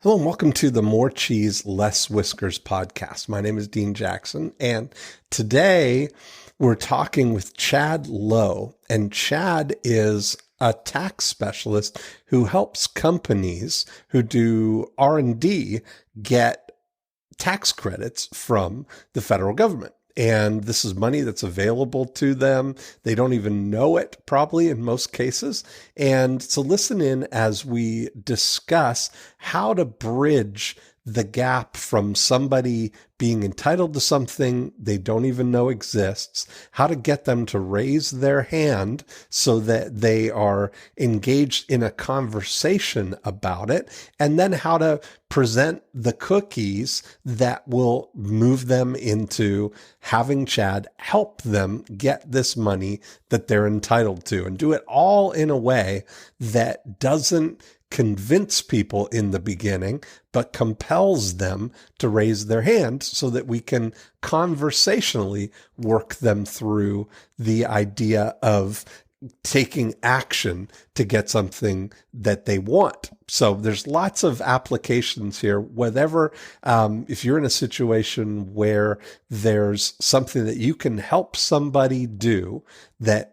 Hello and welcome to the More Cheese, Less Whiskers podcast. My name is Dean Jackson, and today we're talking with Chad Lowe. And Chad is a tax specialist who helps companies who do R&D get tax credits from the federal government. And this is money that's available to them. They don't even know it, probably in most cases. And so listen in as we discuss how to bridge the gap from somebody being entitled to something they don't even know exists, how to get them to raise their hand so that they are engaged in a conversation about it, and then how to present the cookies that will move them into having Chad help them get this money that they're entitled to, and do it all in a way that doesn't convince people in the beginning, but compels them to raise their hand so that we can conversationally work them through the idea of taking action to get something that they want. So there's lots of applications here, whatever, if you're in a situation where there's something that you can help somebody do, that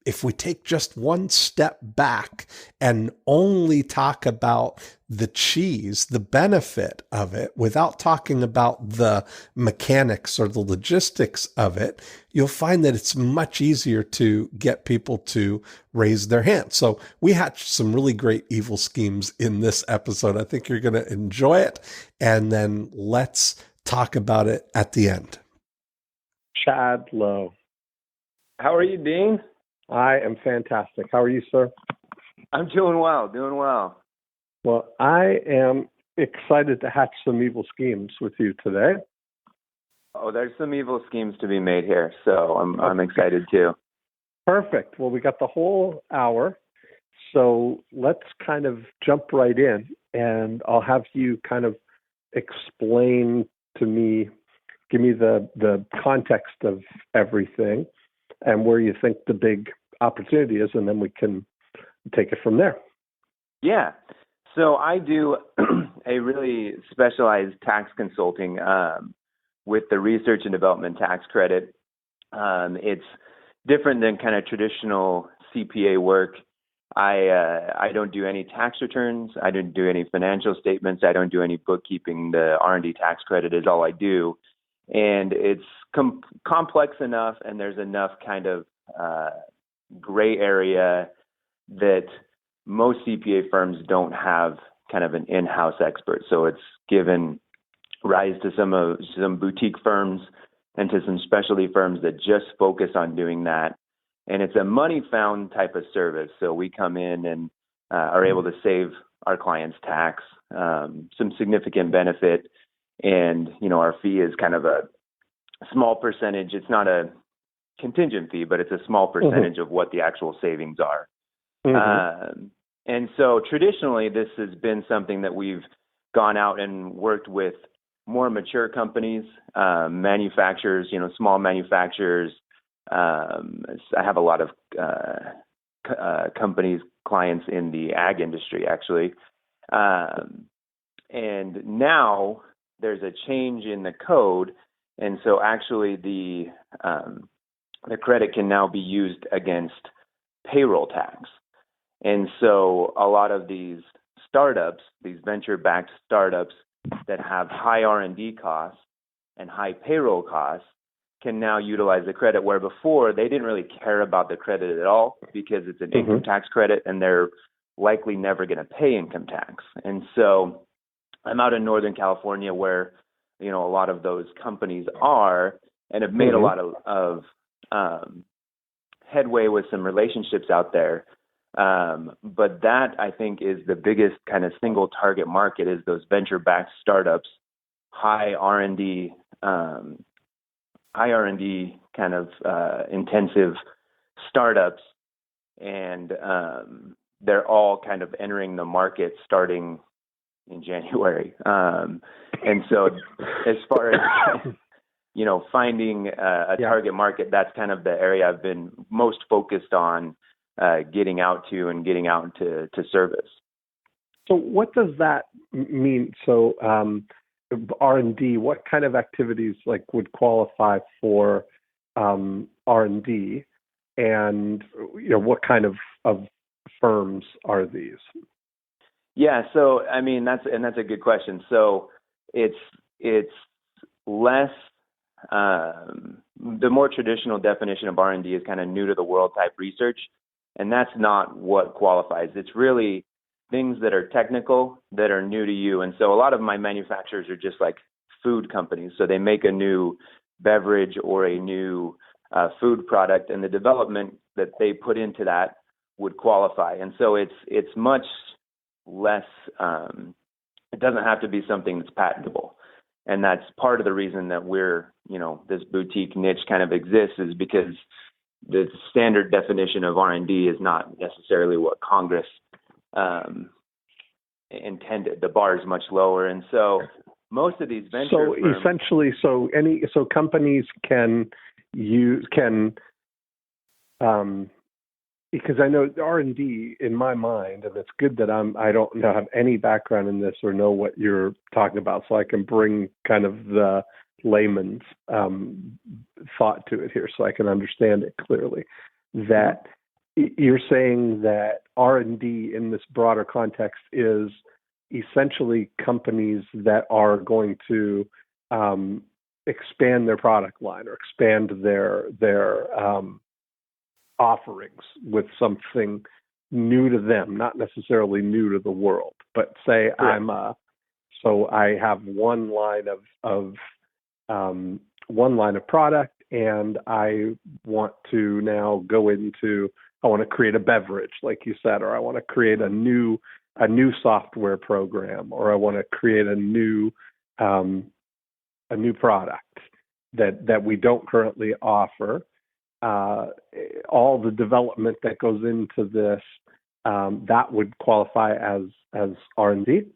if we take just one step back and only talk about the cheese, the benefit of it, without talking about the mechanics or the logistics of it, you'll find that it's much easier to get people to raise their hands. So we hatched some really great evil schemes in this episode. I think you're going to enjoy it. And then let's talk about it at the end. Chad Lowe. How are you, Dean? I am fantastic. How are you, sir? I'm doing well. Well, I am excited to hatch some evil schemes with you today. Oh, there's some evil schemes to be made here, so I'm excited too. Perfect. Well, we got the whole hour, so let's kind of jump right in, and I'll have you kind of explain to me, give me the context of everything and where you think the big opportunity is, and then we can take it from there. Yeah. So I do a really specialized tax consulting with the research and development tax credit. It's different than kind of traditional CPA work. I don't do any tax returns. I don't do any financial statements. I don't do any bookkeeping. The R&D tax credit is all I do. And it's complex enough, and there's enough kind of gray area that most CPA firms don't have kind of an in-house expert. So it's given rise to some boutique firms and to some specialty firms that just focus on doing that. And it's a money found type of service. So we come in and are able to save our clients tax, some significant benefit. And, our fee is kind of a small percentage. It's not a contingent fee, but it's a small percentage of what the actual savings are. And so traditionally, this has been something that we've gone out and worked with more mature companies, manufacturers, small manufacturers. I have a lot of companies, clients in the ag industry, actually. And now there's a change in the code. And so actually the credit can now be used against payroll tax. And so a lot of these startups, these venture-backed startups that have high R&D costs and high payroll costs can now utilize the credit, where before they didn't really care about the credit at all because it's an income tax credit and they're likely never going to pay income tax. And so I'm out in Northern California where, a lot of those companies are and have made a lot of headway with some relationships out there. But that, I think, is the biggest kind of single target market, is those venture-backed startups, high R&D kind of intensive startups, and they're all kind of entering the market starting in January. And so as far as, finding a target market, that's kind of the area I've been most focused on getting out to service. So what does that mean? So R&D, what kind of activities like would qualify for R&D, and what kind of firms are these? Yeah, so I mean that's a good question. So it's less the more traditional definition of R&D is kind of new to the world type research, and that's not what qualifies. It's really things that are technical that are new to you. And so a lot of my manufacturers are just like food companies. So they make a new beverage or a new food product, and the development that they put into that would qualify. And so it's much less, it doesn't have to be something that's patentable. And that's part of the reason that we're, this boutique niche kind of exists, is because the standard definition of R&D is not necessarily what Congress intended. The bar is much lower. And so most of these venture firms, essentially, companies because I know R&D in my mind, and it's good that I don't have any background in this or know what you're talking about, so I can bring kind of the layman's thought to it here, so I can understand it clearly. That you're saying that R&D in this broader context is essentially companies that are going to expand their product line or expand their offerings with something new to them, not necessarily new to the world, but say I have one line of product, and I want to now I want to create a beverage, like you said, or I want to create a new software program, or I want to create a new product that we don't currently offer. All the development that goes into this, that would qualify as R&D?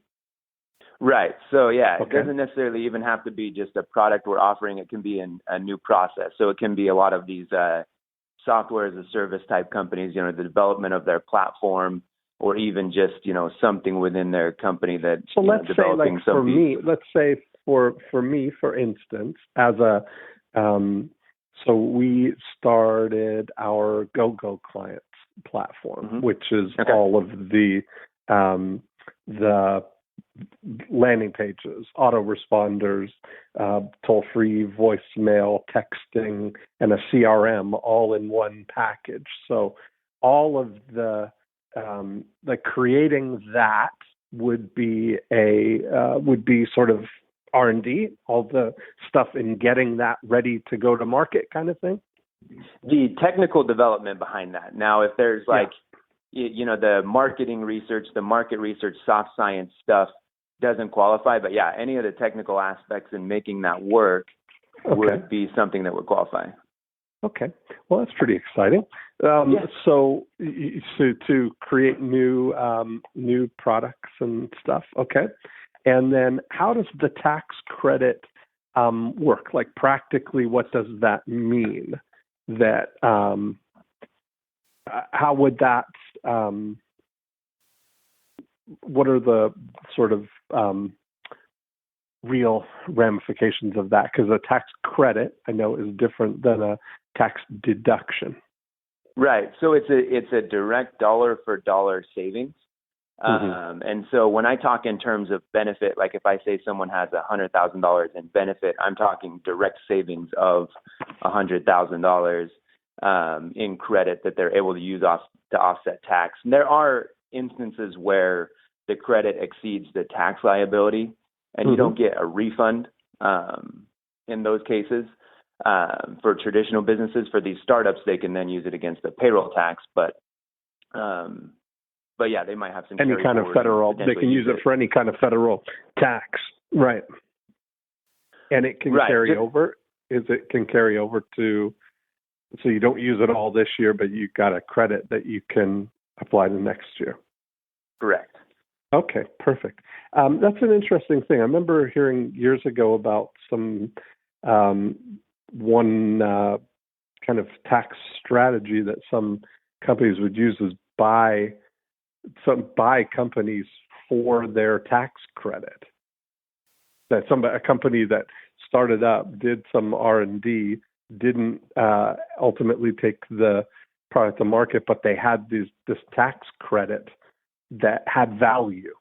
Right. So yeah, okay. It doesn't necessarily even have to be just a product we're offering. It can be a new process. So it can be a lot of these software as a service type companies, the development of their platform, or even just, something within their company that, so let's say, like, for me, for instance, as a, so we started our GoGo Clients platform, which is all of the landing pages, autoresponders, toll-free voicemail, texting, and a CRM all in one package. So all of the creating that would be sort of R&D, all the stuff in getting that ready to go to market kind of thing? The technical development behind that. Now, if there's the marketing research, the market research, soft science stuff doesn't qualify. But yeah, any of the technical aspects in making that work would be something that would qualify. Okay. Well, that's pretty exciting. So to create new products and stuff. Okay. And then how does the tax credit work? Like, practically, what does that mean? That how would that? What are the sort of real ramifications of that? Because a tax credit, I know, is different than a tax deduction. Right. So it's a direct dollar for dollar savings. And so when I talk in terms of benefit, like if I say someone has $100,000 in benefit, I'm talking direct savings of $100,000 in credit that they're able to use to offset tax. And there are instances where the credit exceeds the tax liability, and you don't get a refund in those cases. For traditional businesses, for these startups, they can then use it against the payroll tax, but yeah, they might have some any kind of federal. They can use it for any kind of federal tax, right? And it can carry over. It can carry over to, so you don't use it all this year, but you got a credit that you can apply to next year. Correct. Okay, perfect. That's an interesting thing. I remember hearing years ago about some one kind of tax strategy that some companies would use is buy companies for their tax credit. That a company that started up, did some R&D, didn't ultimately take the product to market, but they had this tax credit that had value.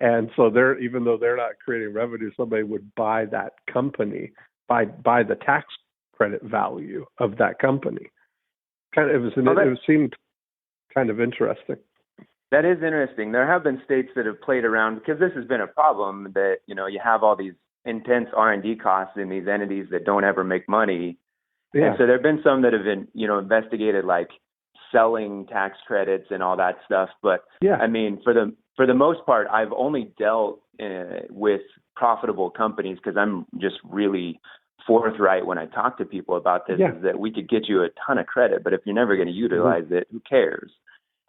And so even though they're not creating revenue, somebody would buy that company, buy the tax credit value of that company. It seemed kind of interesting. That is interesting. There have been states that have played around, because this has been a problem that, you have all these intense R&D costs in these entities that don't ever make money. Yeah. And so there have been some that have been, investigated, like selling tax credits and all that stuff. But yeah, I mean, for the most part, I've only dealt with profitable companies, because I'm just really forthright when I talk to people about this, is that we could get you a ton of credit, but if you're never going to utilize it, who cares?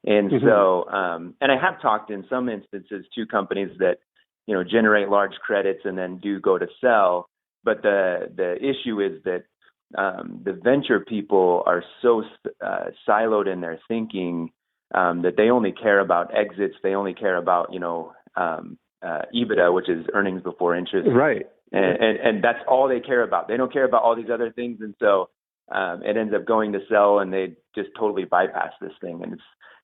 And so, and I have talked in some instances to companies that, generate large credits and then do go to sell. But the issue is that the venture people are so siloed in their thinking that they only care about exits. They only care about, EBITDA, which is earnings before interest. Right. And that's all they care about. They don't care about all these other things. And so it ends up going to sell, and they just totally bypass this thing. And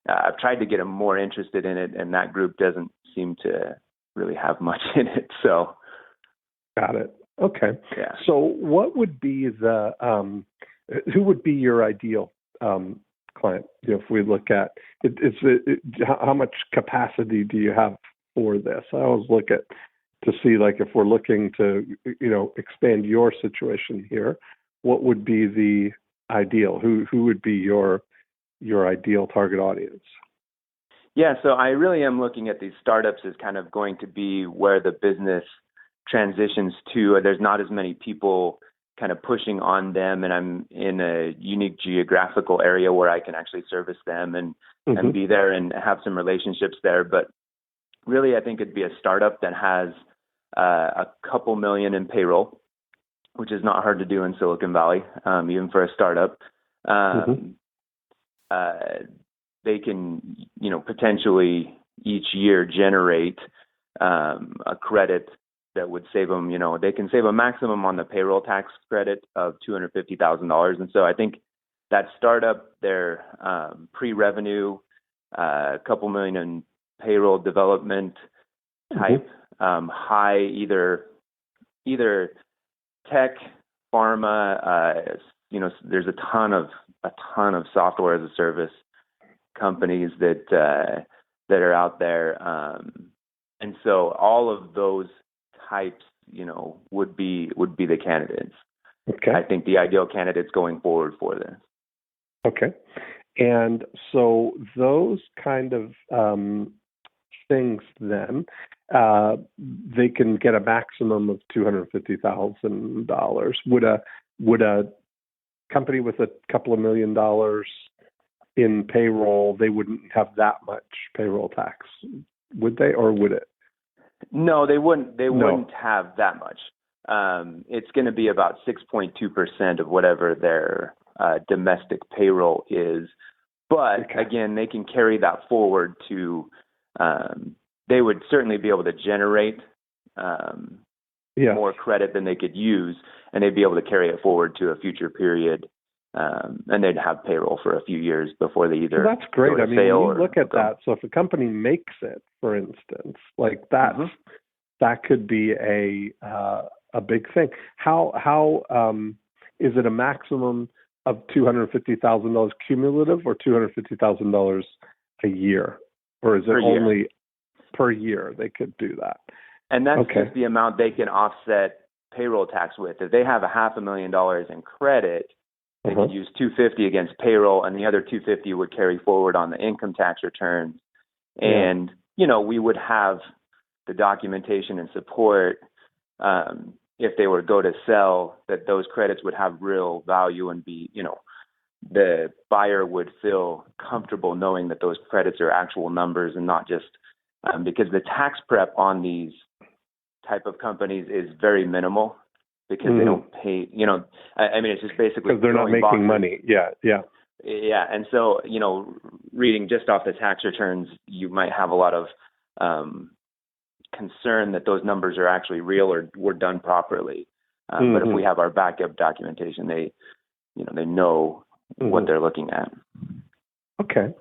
I've tried to get them more interested in it, and that group doesn't seem to really have much in it. So, got it. Okay. Yeah. So, what would be who would be your ideal client? If we look at how much capacity do you have for this? I always look at to see, like, if we're looking to expand your situation here, what would be the ideal? Who would be your ideal target audience? Yeah, so I really am looking at these startups as kind of going to be where the business transitions to. There's not as many people kind of pushing on them, and I'm in a unique geographical area where I can actually service them and be there and have some relationships there. But really, I think it'd be a startup that has a couple million in payroll, which is not hard to do in Silicon Valley, even for a startup. They can, potentially each year generate a credit that would save them. They can save a maximum on the payroll tax credit of $250,000. And so I think that startup, their pre-revenue, a couple million in payroll development type, high either tech, pharma. There's a ton of software as a service companies that are out there, and so all of those types, would be the candidates. Okay. I think the ideal candidates going forward for this. Okay, and so those kind of things, then they can get a maximum of $250,000. Would a company with a couple of $1 million in payroll, they wouldn't have that much payroll tax, would they, or would it? No, they wouldn't. They wouldn't have that much. It's going to be about 6.2% of whatever their domestic payroll is. But again, they can carry that forward to. They would certainly be able to generate more credit than they could use, and they'd be able to carry it forward to a future period. And they'd have payroll for a few years before they either. That's great. I mean, when you look at that, so if a company makes it, for instance, like that, that could be a big thing. How is it a maximum of $250,000 cumulative, or $250,000 a year, or is it only per year they could do that? And that's just the amount they can offset payroll tax with. If they have $500,000 in credit, they could use $250 against payroll, and the other $250 would carry forward on the income tax returns. And, we would have the documentation and support if they were to go to sell, that those credits would have real value and be, the buyer would feel comfortable knowing that those credits are actual numbers and not just because the tax prep on these type of companies is very minimal. Because they don't pay, I mean, it's just basically because they're not making money. Yeah. And so, reading just off the tax returns, you might have a lot of concern that those numbers are actually real or were done properly. But if we have our backup documentation, they know what they're looking at. Okay.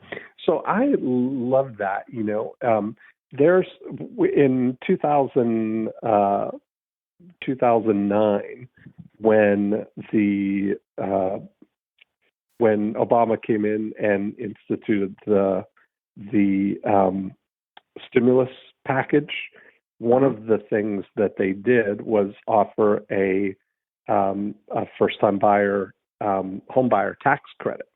So I love that, there's in 2009 when Obama came in and instituted the stimulus package, one of the things that they did was offer a first-time buyer home buyer tax credit,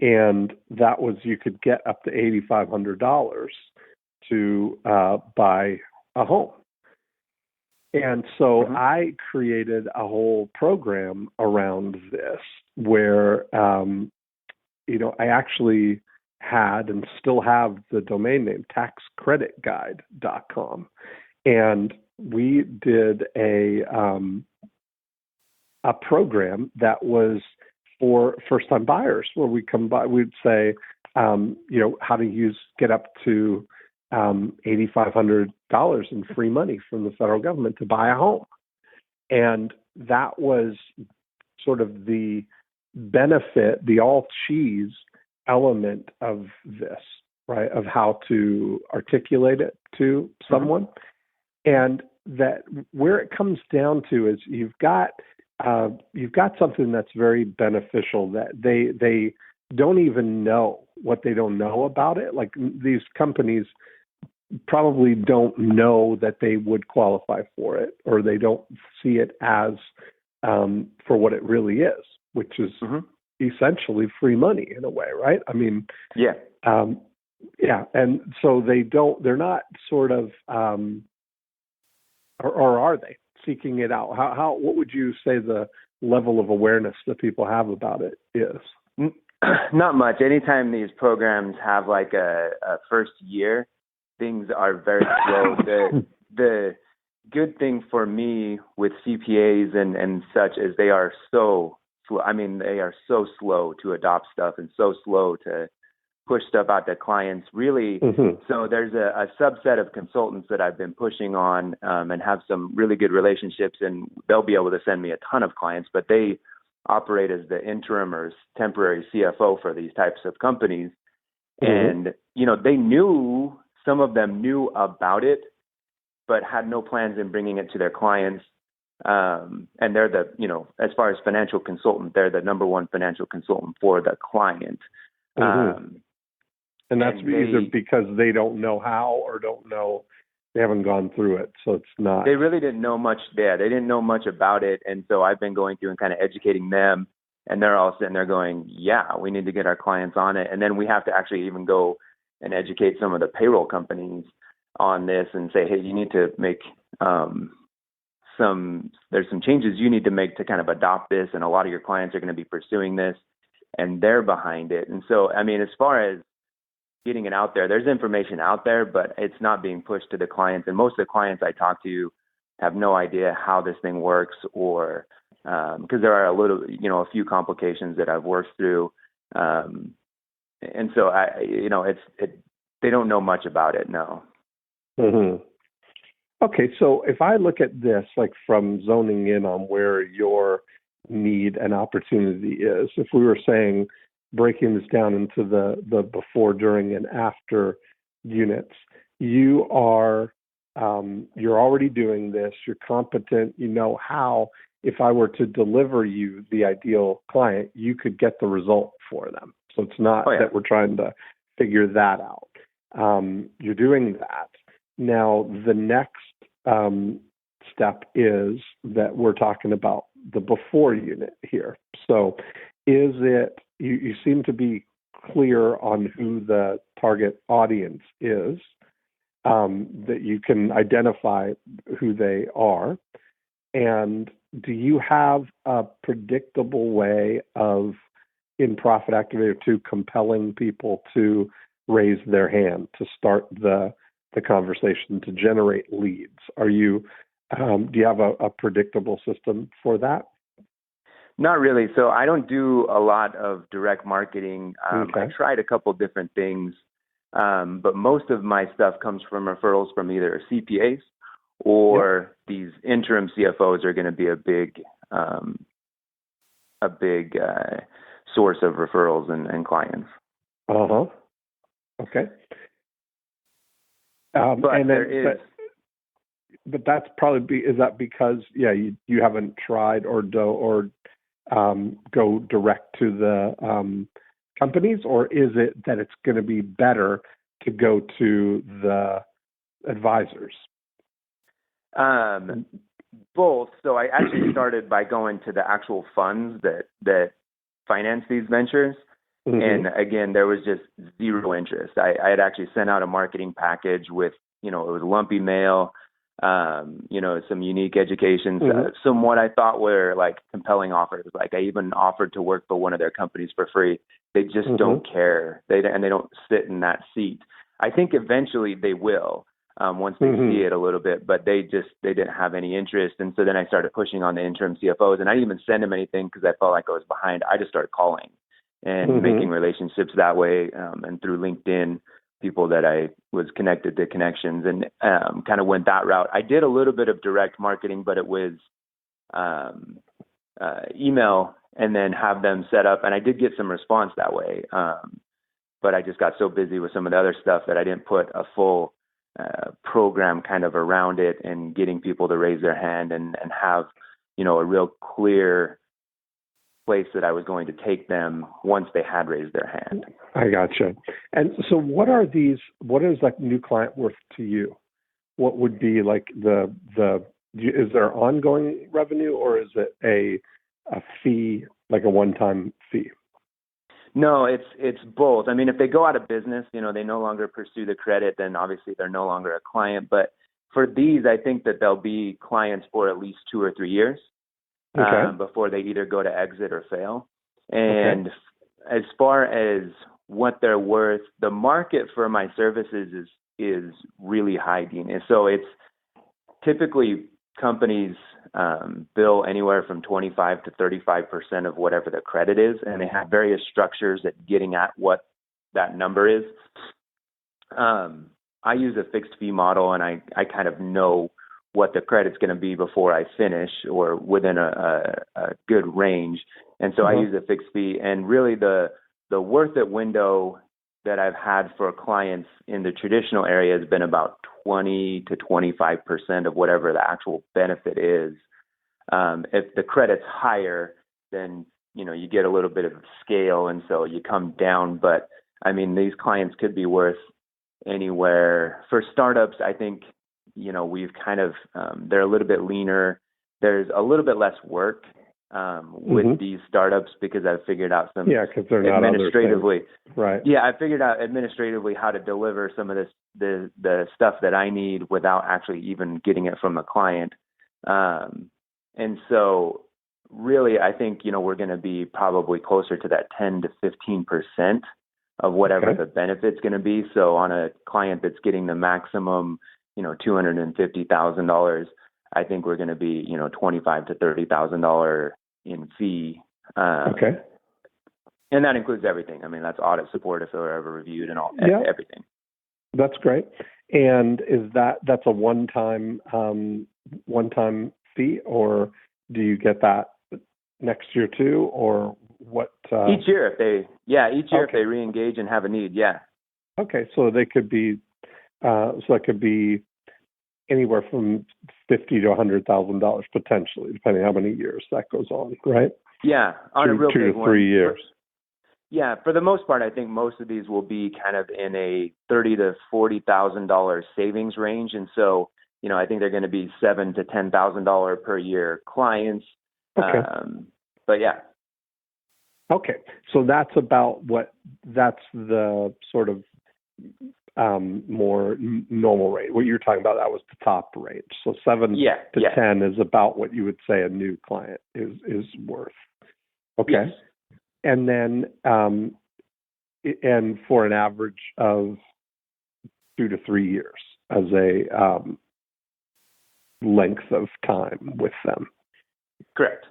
and that was you could get up to $8,500 to buy a home. And so I created a whole program around this where, I actually had and still have the domain name taxcreditguide.com. And we did a program that was for first-time buyers where we'd say, how to get up to $8,500 in free money from the federal government to buy a home. And that was sort of the benefit, the all cheese element of this, right? Of how to articulate it to someone. And that where it comes down to is you've got something that's very beneficial that they don't even know what they don't know about it. Like these companies probably don't know that they would qualify for it, or they don't see it as for what it really is, which is essentially free money in a way, right? I mean, yeah. And so they're not sort of, or are they seeking it out? What would you say the level of awareness that people have about it is? Not much. Anytime these programs have like a first year, things are very slow. The good thing for me with CPAs and such is they are so slow. I mean, they are so slow to adopt stuff and so slow to push stuff out to clients, really. So there's a subset of consultants that I've been pushing on and have some really good relationships, and they'll be able to send me a ton of clients, but they operate as the interim or temporary CFO for these types of companies. And, some of them knew about it, but had no plans in bringing it to their clients. And they're as far as financial consultant, they're the number one financial consultant for the client. And that's either because they don't know how or they haven't gone through it. So it's not. They really didn't know much there. They didn't know much about it. And so I've been going through and kind of educating them. And they're all sitting there going, yeah, we need to get our clients on it. And then we have to actually even go and educate some of the payroll companies on this and say, hey, you need to make there's some changes you need to make to kind of adopt this. And a lot of your clients are going to be pursuing this, and they're behind it. And so, I mean, as far as getting it out there, there's information out there, but it's not being pushed to the clients. And most of the clients I talk to have no idea how this thing works, or because there are a few complications that I've worked through. And so they don't know much about it. No. Okay. So if I look at this, like from zoning in on where your need and opportunity is, if we were saying, breaking this down into the before, during, and after units, you are, you're already doing this, you're competent, you know how, if I were to deliver you the ideal client, you could get the result for them. So it's not that we're trying to figure that out. You're doing that. Now, the next step is that we're talking about the before unit here. So is it, you seem to be clear on who the target audience is, that you can identify who they are. And do you have a predictable way of, in Profit Activator 2, compelling people to raise their hand, to start the conversation, to generate leads? Are you, do you have a predictable system for that? Not really. So I don't do a lot of direct marketing. I tried a couple different things But most of my stuff comes from referrals from either CPAs or these interim CFOs are going to be a big source of referrals and clients. Okay. But that's probably is that because you haven't tried or go direct to the companies, or is it that it's going to be better to go to the advisors? Both. So I actually started by going to the actual funds that finance these ventures. Mm-hmm. And again, there was just zero interest. I had actually sent out a marketing package with, it was lumpy mail, some unique education, some what I thought were like compelling offers. Like I even offered to work for one of their companies for free. They just don't care. They don't sit in that seat. I think eventually they will once they see it a little bit, but they didn't have any interest. And so then I started pushing on the interim CFOs, and I didn't even send them anything because I felt like I was behind. I just started calling and making relationships that way, and through LinkedIn, people that I was connected to connections, and kind of went that route. I did a little bit of direct marketing, but it was email and then have them set up. And I did get some response that way. But I just got so busy with some of the other stuff that I didn't put a full program kind of around it and getting people to raise their hand and have, a real clear place that I was going to take them once they had raised their hand. I gotcha. And so what is like new client worth to you? What would be like is there ongoing revenue, or is it a fee, like a one-time fee? No, it's both. I mean, if they go out of business, they no longer pursue the credit, then obviously they're no longer a client. But for these, I think that they'll be clients for at least 2 or 3 years before they either go to exit or fail. And as far as what they're worth, the market for my services is really high, Dean. And so it's typically companies bill anywhere from 25 to 35% of whatever the credit is, and they have various structures at getting at what that number is. I use a fixed fee model, and I kind of know what the credit's going to be before I finish, or within a good range. And so I use a fixed fee, and really the worth it window that I've had for clients in the traditional area has been about 20 to 25% of whatever the actual benefit is. If the credit's higher, then, you get a little bit of scale, and so you come down. But I mean, these clients could be worth anywhere. For startups, I think, we've kind of, they're a little bit leaner. There's a little bit less work with these startups because I've figured out some because they're not administratively. Right. Yeah, I figured out administratively how to deliver some of the stuff that I need without actually even getting it from the client. And so really, I think, we're going to be probably closer to that 10 to 15% of whatever the benefit's going to be. So on a client that's getting the maximum, $250,000, I think we're going to be, $25,000 to $30,000 in fee. And that includes everything. I mean, that's audit support if they're ever reviewed and everything. That's great. And is that's a one-time fee, or do you get that next year too, or what? Each year if they re-engage and have a need. Yeah. Okay. So they could be, it could be anywhere from $50,000 to $100,000 potentially, depending how many years that goes on, right? Yeah, on a real 2 to 3 years. For the most part, I think most of these will be kind of in a $30,000 to $40,000 savings range, and so I think they're going to be $7,000 to $10,000 per year clients. But yeah. Okay, so that's that's the sort of more normal rate. What you're talking about, that was the top range. So 7 to 10 is about what you would say a new client is worth. Okay. Yes. And then, and for an average of 2 to 3 years as a length of time with them. Correct.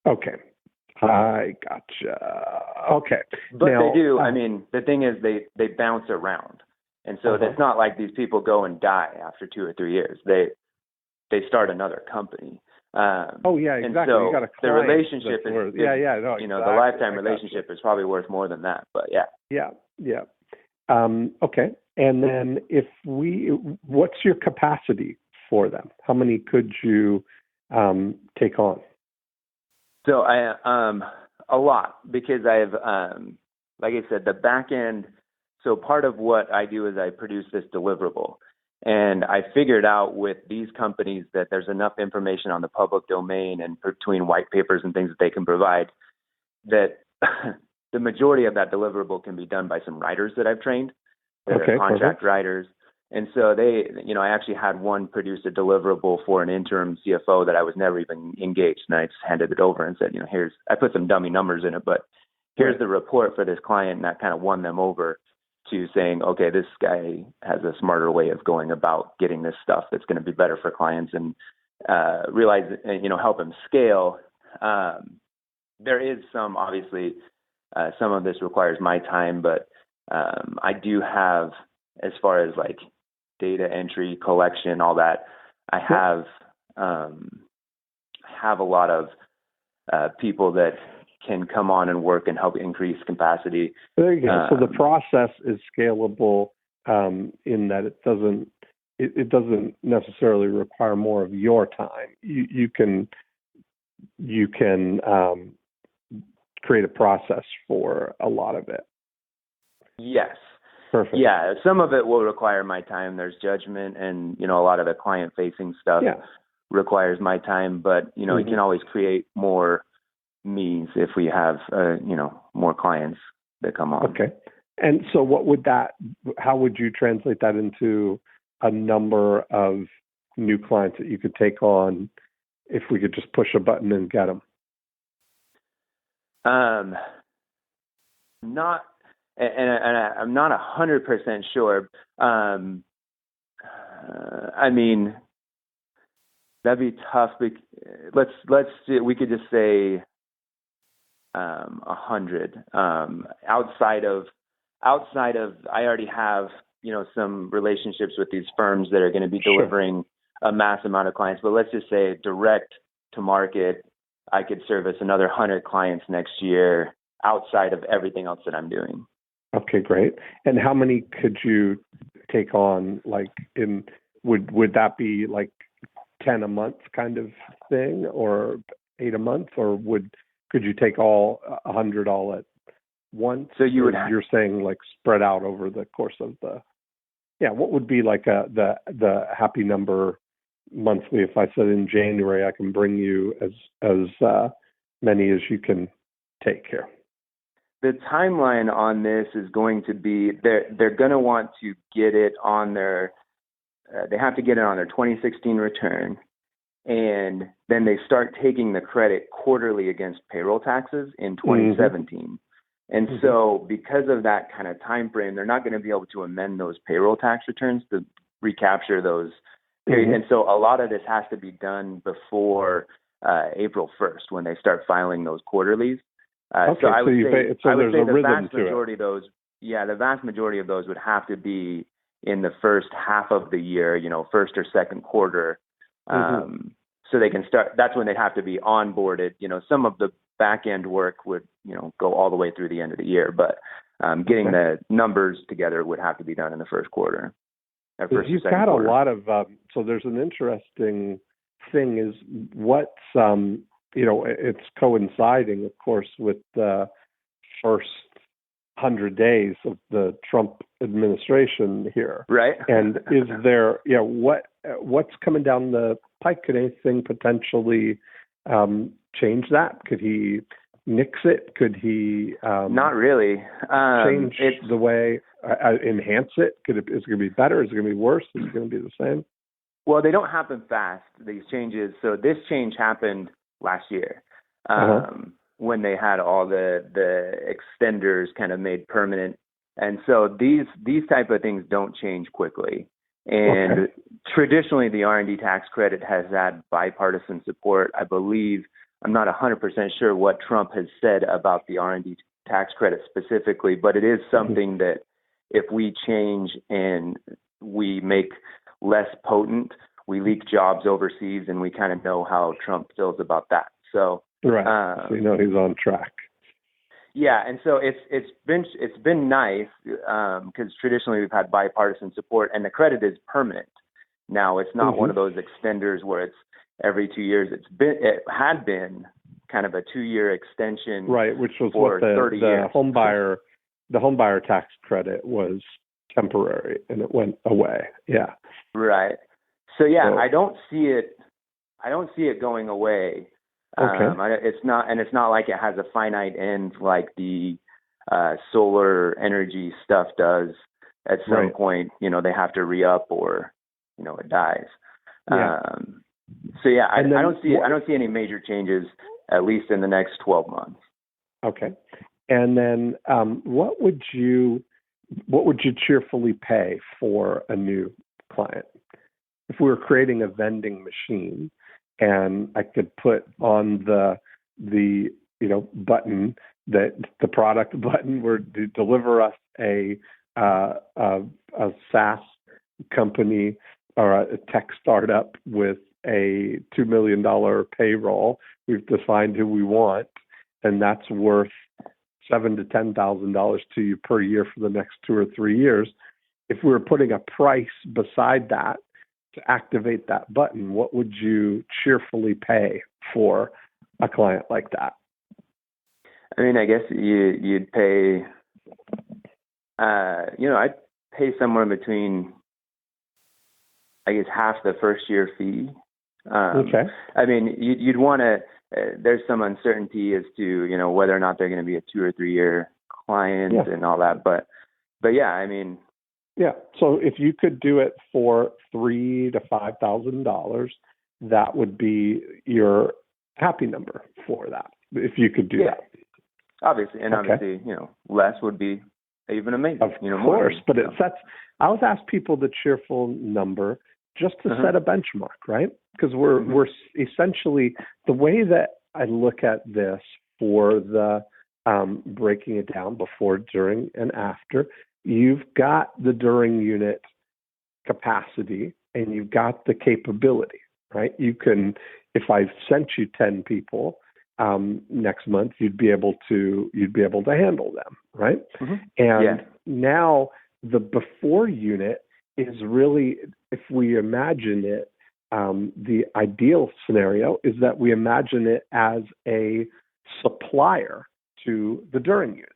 Okay. I gotcha. Okay. But now, they do. I mean, the thing is, they bounce around. And so it's not like these people go and die after 2 or 3 years. They start another company. Exactly. And so you got a the relationship is, no, exactly. the lifetime relationship is probably worth more than that. But yeah. Okay. And then what's your capacity for them? How many could you take on? So a lot, because I've, like I said, the back end. So part of what I do is I produce this deliverable, and I figured out with these companies that there's enough information on the public domain and between white papers and things that they can provide that the majority of that deliverable can be done by some writers that I've trained, that are contract writers. And so I actually had one produce a deliverable for an interim CFO that I was never even engaged. And I just handed it over and said, I put some dummy numbers in it, but here's the report for this client. And that kind of won them over to saying, okay, this guy has a smarter way of going about getting this stuff that's going to be better for clients and realize, help them scale. There is some, obviously, some of this requires my time, but I do have, as far as like data entry, collection, all that, I have a lot of people that can come on and work and help increase capacity. There you go. So the process is scalable in that it doesn't necessarily require more of your time. You can create a process for a lot of it. Yes. Perfect. Yeah, some of it will require my time. There's judgment, and a lot of the client-facing stuff requires my time. But you can always create more means if we have more clients that come on. Okay. And so, how would you translate that into a number of new clients that you could take on if we could just push a button and get them? Not. And I'm not 100% sure. I mean, that'd be tough. Let's we could just say 100. Outside of, I already have some relationships with these firms that are going to be delivering a mass amount of clients. But let's just say direct to market, I could service another 100 clients next year outside of everything else that I'm doing. Okay, great. And how many could you take on? Like, would that be like 10 a month kind of thing, or 8 a month, or could you take all 100 all at once? So you're saying like spread out over the course of what would be like the happy number monthly? If I said in January I can bring you as many as you can take here. The timeline on this is going to be they're going to want to get it on their they have to get it on their 2016 return, and then they start taking the credit quarterly against payroll taxes in 2017. And so because of that kind of time frame, they're not going to be able to amend those payroll tax returns to recapture those periods. And so a lot of this has to be done before April 1st when they start filing those quarterlies. So I would say the vast majority of those, the vast majority of those would have to be in the first half of the year, first or second quarter. So they can start, that's when they'd have to be onboarded. Some of the back end work would, go all the way through the end of the year, but getting the numbers together would have to be done in the first quarter. You've got a lot of, so there's an interesting thing is what's, it's coinciding, of course, with the first 100 days of the Trump administration here. Right. And is there, what's coming down the pike? Could anything potentially change that? Could he nix it? Could he not really change the way, enhance it? Is it going to be better? Is it going to be worse? Is it going to be the same? Well, they don't happen fast, these changes. So this change happened last year when they had all the extenders kind of made permanent. And so these type of things don't change quickly. And traditionally, the R&D tax credit has had bipartisan support. I believe, I'm not 100% sure what Trump has said about the R&D tax credit specifically, but it is something that if we change and we make less potent, we leak jobs overseas, and we kind of know how Trump feels about that. So right, so he's on track. Yeah, and so it's been nice because traditionally we've had bipartisan support, and the credit is permanent. Now it's not one of those extenders where it's every 2 years. It had been kind of a 2-year extension, right? Which was for what the 30 years. The home buyer tax credit was temporary, and it went away. Yeah, right. So I don't see it going away. Okay. It's not like it has a finite end like the solar energy stuff does. At some point, they have to re-up or, it dies. Yeah. I don't see any major changes, at least in the next 12 months. Okay. And then what would you cheerfully pay for a new client? If we were creating a vending machine, and I could put on the button, that the product button were to deliver us a SaaS company or a tech startup with a $2 million payroll. We've defined who we want, and that's worth $7,000 to $10,000 to you per year for the next 2 or 3 years. If we were putting a price beside that to activate that button, what would you cheerfully pay for a client like that? I mean, I guess you'd pay, I'd pay somewhere between, I guess, half the first year fee. Okay. I mean, you'd want to, there's some uncertainty as to, whether or not they're going to be a 2 or 3 year client and all that. But yeah, I mean. Yeah. So if you could do it for $3,000 to $5,000, that would be your happy number for that. If you could do that. Obviously, and obviously, less would be even amazing. Of course, but it sets. I always ask people the cheerful number just to set a benchmark, right? Because we're essentially, the way that I look at this for the breaking it down before, during, and after. You've got the during unit capacity and you've got the capability, right? You can, if I sent you 10 people next month, you'd be able to handle them, right? And now the before unit is really, if we imagine it, the ideal scenario is that we imagine it as a supplier to the during unit.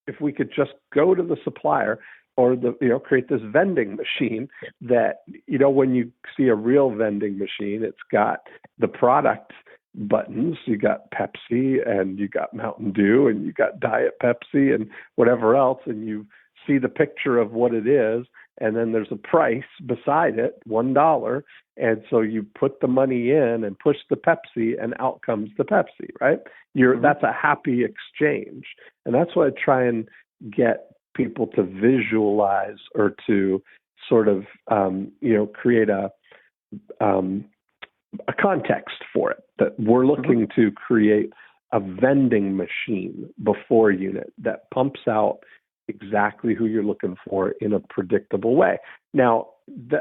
If we could just go to the supplier or create this vending machine that, when you see a real vending machine, it's got the product buttons. You got Pepsi and you got Mountain Dew and you got Diet Pepsi and whatever else. And you see the picture of what it is. And then there's a price beside it, $1. And so you put the money in and push the Pepsi and out comes the Pepsi, right? That's a happy exchange. And that's what I try and get people to visualize or to sort of, create a context for it, that we're looking to create a vending machine before unit that pumps out exactly who you're looking for in a predictable way. Now,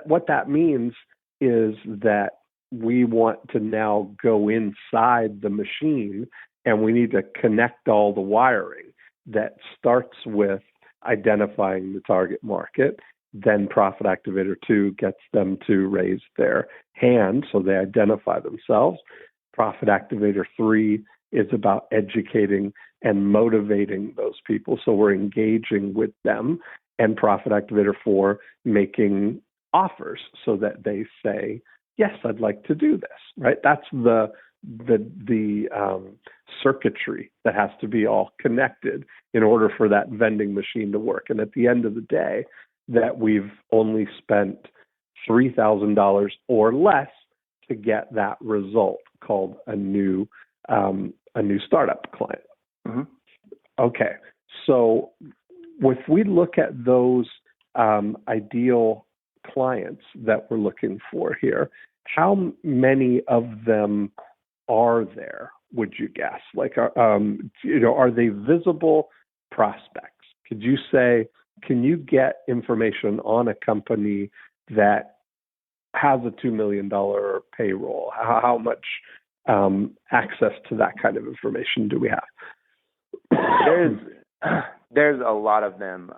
what that means is that we want to now go inside the machine and we need to connect all the wiring that starts with identifying the target market. Then Profit Activator 2 gets them to raise their hand so they identify themselves. Profit Activator 3 is about educating and motivating those people. So we're engaging with them. And Profit Activator 4 making offers so that they say, yes, I'd like to do this, right? That's the circuitry that has to be all connected in order for that vending machine to work. And at the end of the day, that we've only spent $3,000 or less to get that result called a new startup client. Okay, so if we look at those ideal clients that we're looking for here, how many of them are there, would you guess? Like, are they visible prospects? Could you say can you get information on a company that has a $2 million payroll? How much access to that kind of information do we have? There's a lot of them,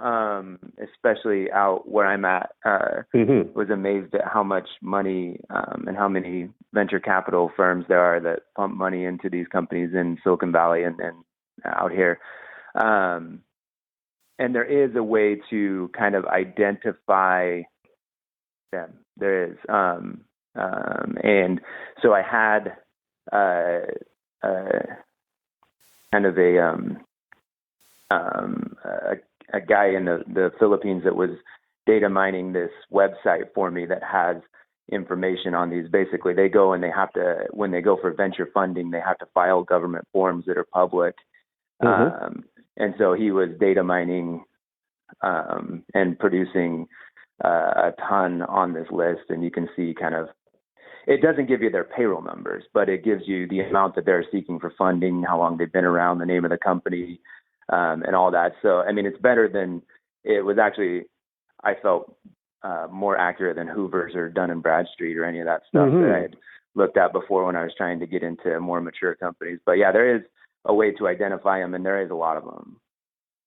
especially out where I'm at. Was amazed at how much money and how many venture capital firms there are that pump money into these companies in Silicon Valley and out here. And there is a way to kind of identify them. There is. And so I had kind of a guy in the Philippines that was data mining this website for me that has information on these. Basically, they go and they have to, when they go for venture funding, they have to file government forms that are public. And so he was data mining and producing a ton on this list. And you can see kind of, it doesn't give you their payroll numbers, but it gives you the amount that they're seeking for funding, how long they've been around, the name of the company, and all that. So, I mean, it's better than, it was actually, I felt more accurate than Hoover's or Dun & Bradstreet or any of that stuff that I had looked at before when I was trying to get into more mature companies. But yeah, there is a way to identify them, and there is a lot of them.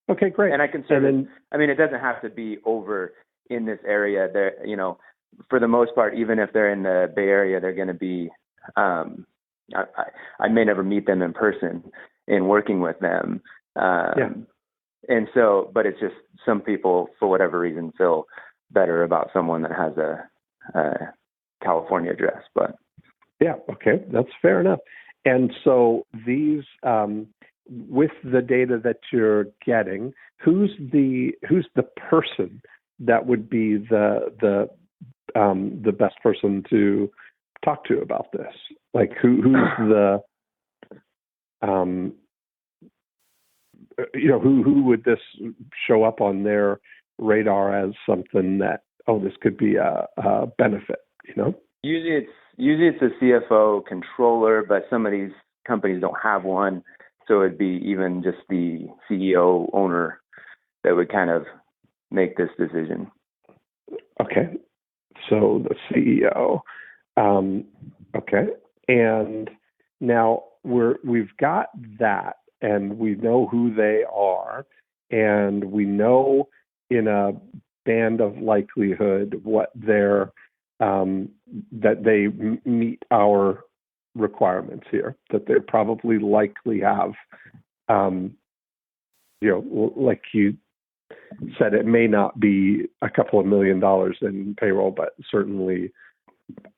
Okay, great. And I consider, I mean, it doesn't have to be over in this area. There, you know, for the most part, even if they're in the Bay Area, they're going to be, I may never meet them in person in working with them. And so, but it's just some people, for whatever reason, feel better about someone that has a California address. But yeah, okay, that's fair enough. And so these, with the data that you're getting, who's the person that would be the best person to talk to about this? Like who's the who would this show up on their radar as something that, oh, this could be a benefit, you know? Usually it's a CFO controller, but some of these companies don't have one. So it'd be even just the CEO owner that would kind of make this decision. Okay. So the CEO. Okay. And now we've got that, and we know who they are, and we know in a band of likelihood what their that they meet our requirements here, that they probably likely have, like you said, it may not be a couple of $1 million in payroll, but certainly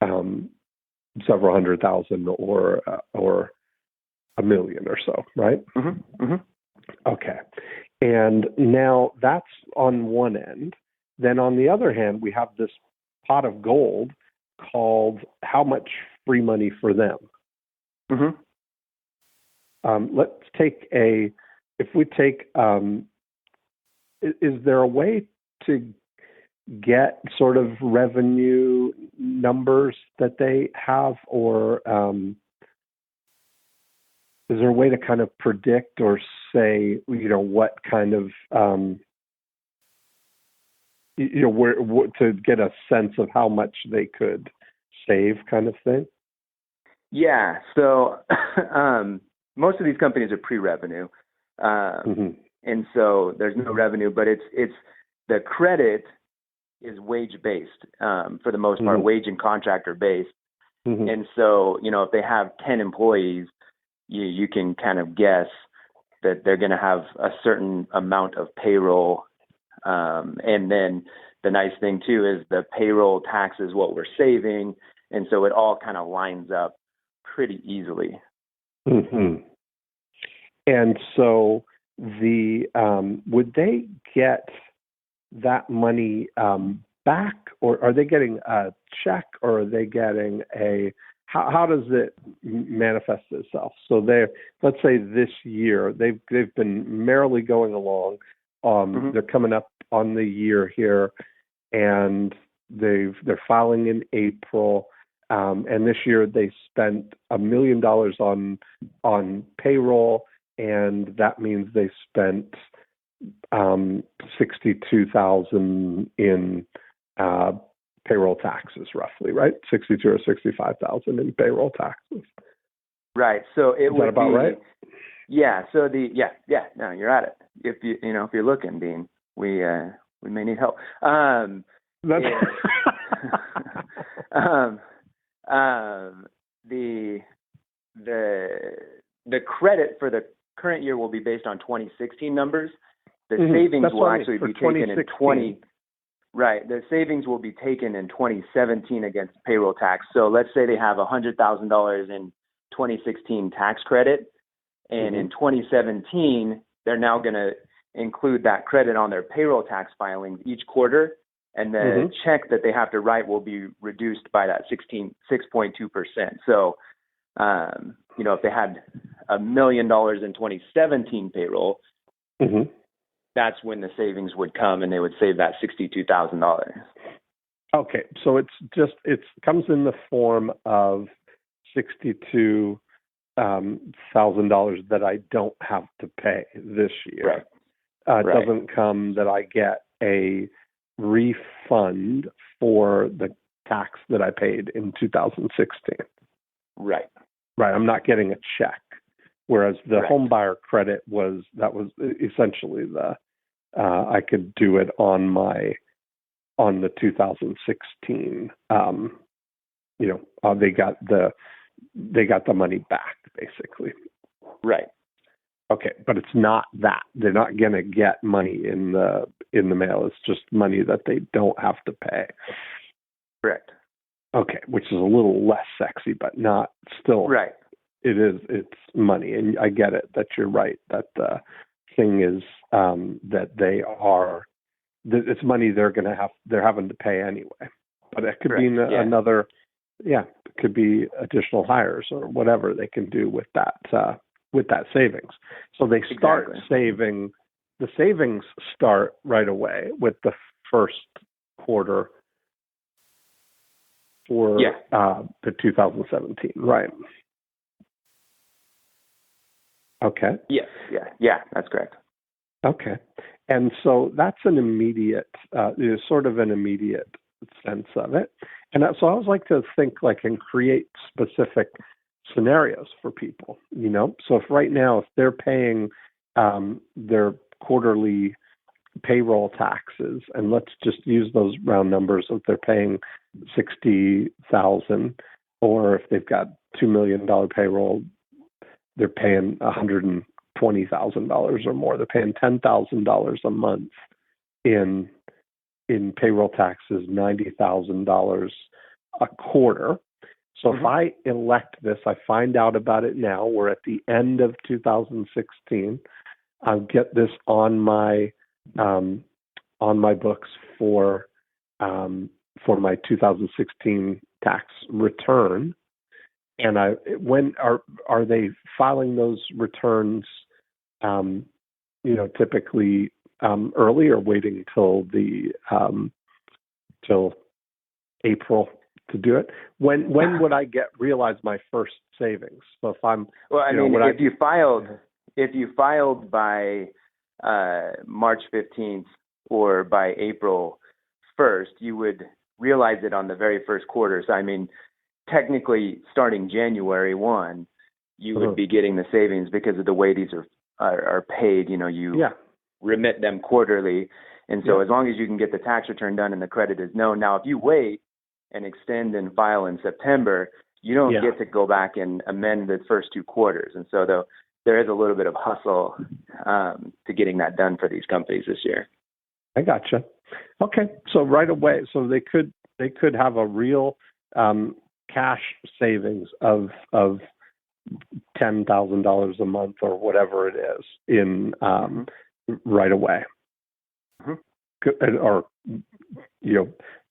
several $100,000 or $1 million or so, right? Okay. And now that's on one end. Then on the other hand, we have this pot of gold called how much free money for them. Let's take is there a way to get sort of revenue numbers that they have, or is there a way to kind of predict or say, what kind of, where to get a sense of how much they could save, kind of thing? Yeah. So most of these companies are pre-revenue, and so there's no revenue, but it's the credit is wage based for the most part, wage and contractor based, and so if they have 10 employees, you can kind of guess that they're going to have a certain amount of payroll. And then the nice thing too is the payroll tax is what we're saving. And so it all kind of lines up pretty easily. And so would they get that money back, or are they getting a check, or are they getting how does it manifest itself? So let's say this year they've been merrily going along. They're coming up on the year here, and they're filing in April. And this year they spent $1 million on payroll, and that means they spent $62,000 in payroll taxes, roughly, right? 62 or 65,000 in payroll taxes. Right. So it Is would that about be, right? Yeah. So no, you're at it. If you're looking, Dean, we may need help. That's the credit for the current year will be based on 2016 numbers. The savings will actually be taken in 20. Right. The savings will be taken in 2017 against payroll tax. So let's say they have $100,000 in 2016 tax credit, and in 2017 they're now going to include that credit on their payroll tax filings each quarter, and the check that they have to write will be reduced by that 6.2%. So, if they had $1 million in 2017 payroll, that's when the savings would come, and they would save that $62,000. Okay, so it comes in the form of $62,000 that I don't have to pay this year. Right. It doesn't come that I get a refund for the tax that I paid in 2016. Right. Right. I'm not getting a check. Whereas the home buyer credit was essentially I could do it on the 2016. They got the money back basically. Right. Okay, but it's not that. They're not going to get money in the mail. It's just money that they don't have to pay. Correct. Okay, which is a little less sexy, but not still. Right. It's money, and I get it that you're right that the thing is that it's money they're having to pay anyway. But it could be another, it could be additional hires or whatever they can do with that savings. So they start saving. The savings start right away with the first quarter for the 2017, right? Okay. Yes. Yeah, that's correct. Okay. And so that's an immediate, sort of an immediate sense of it. And so I always like to think and create specific scenarios for people, So if right now, if they're paying their quarterly payroll taxes, and let's just use those round numbers, if they're paying $60,000, or if they've got $2 million payroll, they're paying $120,000 or more. They're paying $10,000 a month in payroll taxes, $90,000 a quarter. So if I elect this, I find out about it now. We're at the end of 2016. I'll get this on my books for my 2016 tax return. And when are they filing those returns? Typically early, or waiting till April to do it. When would I realize my first savings? So if I'm if you filed by March 15th or by April 1st, you would realize it on the very first quarter. So technically, starting January 1, you would be getting the savings because of the way these are paid. You remit them quarterly, and so as long as you can get the tax return done and the credit is known. Now, if you wait and extend and file in September, you don't get to go back and amend the first two quarters. And so there is a little bit of hustle to getting that done for these companies this year. I gotcha. Okay, so right away, so they could have a real cash savings of $10,000 a month or whatever it is in right away, or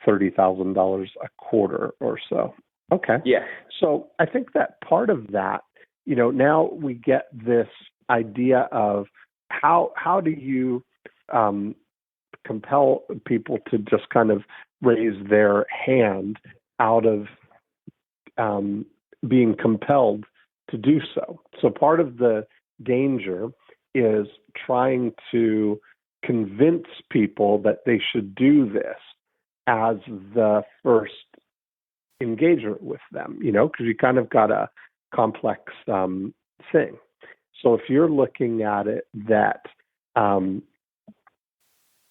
$30,000 a quarter or so. Okay. Yeah. So I think that part of that, now we get this idea of how do you compel people to just kind of raise their hand out of being compelled to do so. So part of the danger is trying to convince people that they should do this as the first engagement with them, because you kind of got a complex thing. So if you're looking at it that,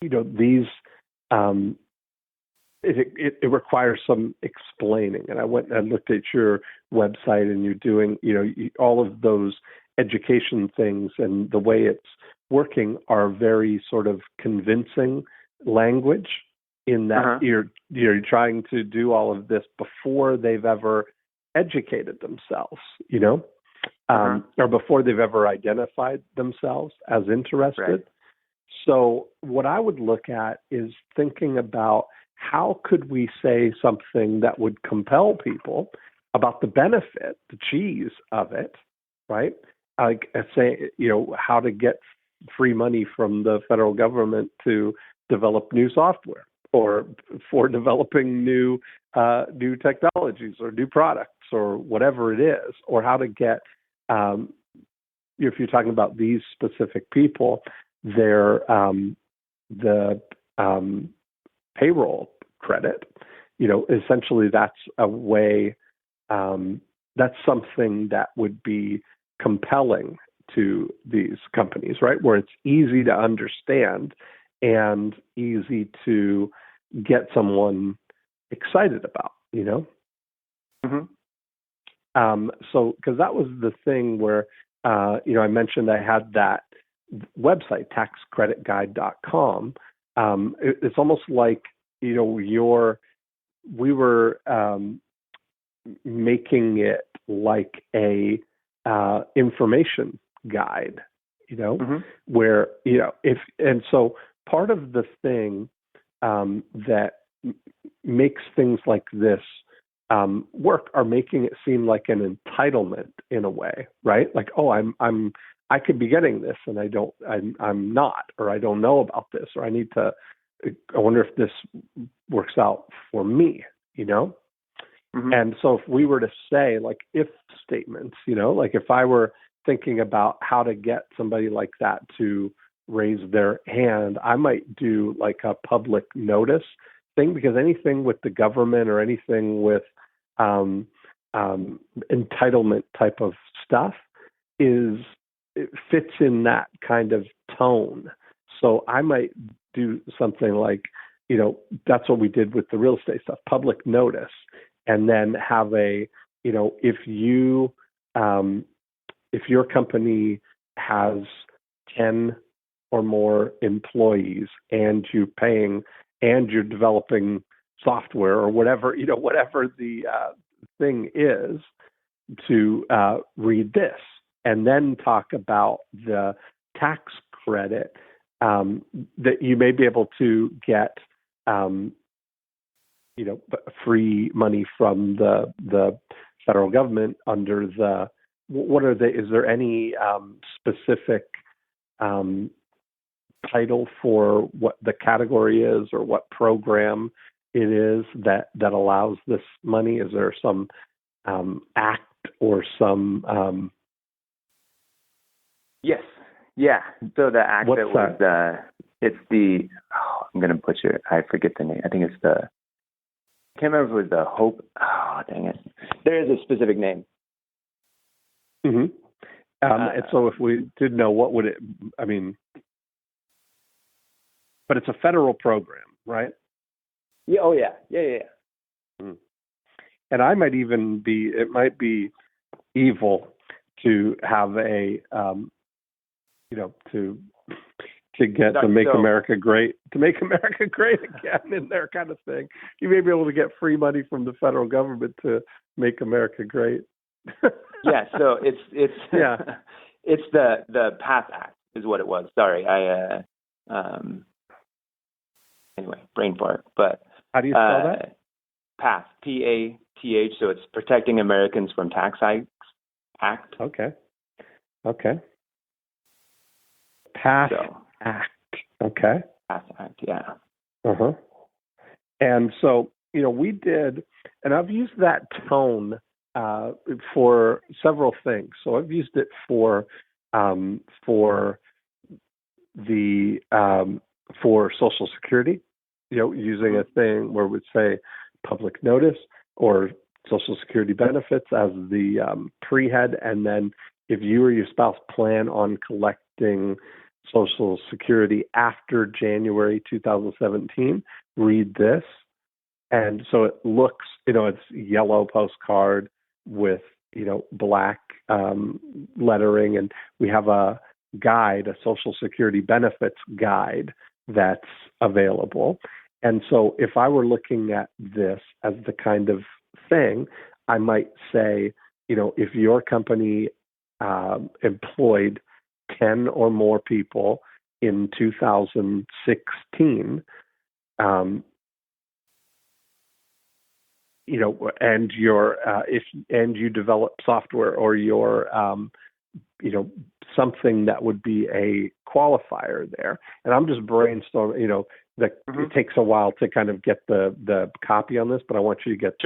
these, it requires some explaining. And I went and looked at your website, and you're doing, all of those education things, and the way it's working are very sort of convincing language, in that you're trying to do all of this before they've ever educated themselves, or before they've ever identified themselves as interested. Right. So what I would look at is thinking about how could we say something that would compel people about the benefit, the cheese of it, right? Like say, how to get free money from the federal government to develop new software, or for developing new technologies or new products or whatever it is, or how to get, if you're talking about these specific people, their the payroll credit, essentially that's a way, that's something that would be compelling to these companies, right? Where it's easy to understand and easy to get someone excited about, So, because that was the thing where, I mentioned I had that website, taxcreditguide.com. It's almost like, we were making it like a information guide, where, so part of the thing that makes things like this work are making it seem like an entitlement in a way, right? Like, oh, I could be getting this, and I'm not, or I don't know about this, or I wonder if this works out for me, And so if we were to say like if statements, like if I were thinking about how to get somebody like that to raise their hand, I might do like a public notice thing, because anything with the government or anything with entitlement type of stuff it fits in that kind of tone. So I might do something like, that's what we did with the real estate stuff, public notice, and then have if your company has 10 or more employees, and you're developing software or whatever, whatever the thing is, to read this, and then talk about the tax credit that you may be able to get, free money from the federal government under the, is there any specific title for what the category is, or what program it is that allows this money? Is there some act or some? Yes. Yeah. So the act What's that was that? It's the, I'm going to butcher it. I forget the name. I think it's I can't remember if it was the Hope. Oh, dang it. There is a specific name. Mm-hmm. And so if we did know, what would it, but it's a federal program, right? Yeah. Oh, yeah. Yeah. Mm. And I might even it might be evil to have a, to get to make America great again in there kind of thing. You may be able to get free money from the federal government to make America great. Yeah. So it's yeah. It's the PATH Act is what it was. Sorry. Anyway, brain fart. But how do you spell that? PATH, PATH. So it's Protecting Americans from Tax Hikes Act. Okay. PATH Act. Okay. PATH Act. Yeah. Uh-huh. And so, we did, and I've used that tone for several things. So I've used it for the for Social Security, using a thing where we'd say public notice or Social Security benefits as the pre-head, and then if you or your spouse plan on collecting Social Security after January 2017, read this. And so it looks, it's yellow postcard with, black lettering, and we have a guide, a Social Security benefits guide that's available. And so if I were looking at this as the kind of thing, I might say, if your company employed 10 or more people in 2016, and you develop software or something that would be a qualifier there. And I'm just brainstorming, it takes a while to kind of get the copy on this, but I want you to get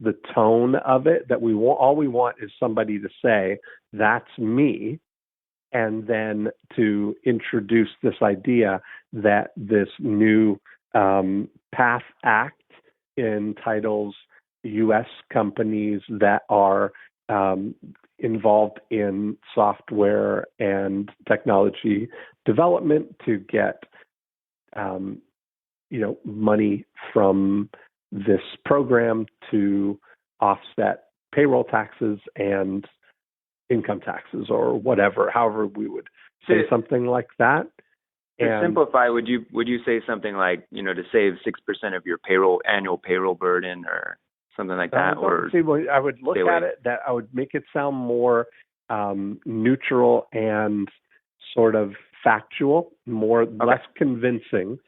the tone of it, that all we want is somebody to say, that's me. And then to introduce this idea that this new PATH Act entitles U.S. companies that are involved in software and technology development to get, money from this program to offset payroll taxes and income taxes or whatever, however we would say something like that. To simplify, would you say something like, to save 6% of your annual payroll burden or something like that? I would look at it that I would make it sound more neutral and sort of factual, less convincing,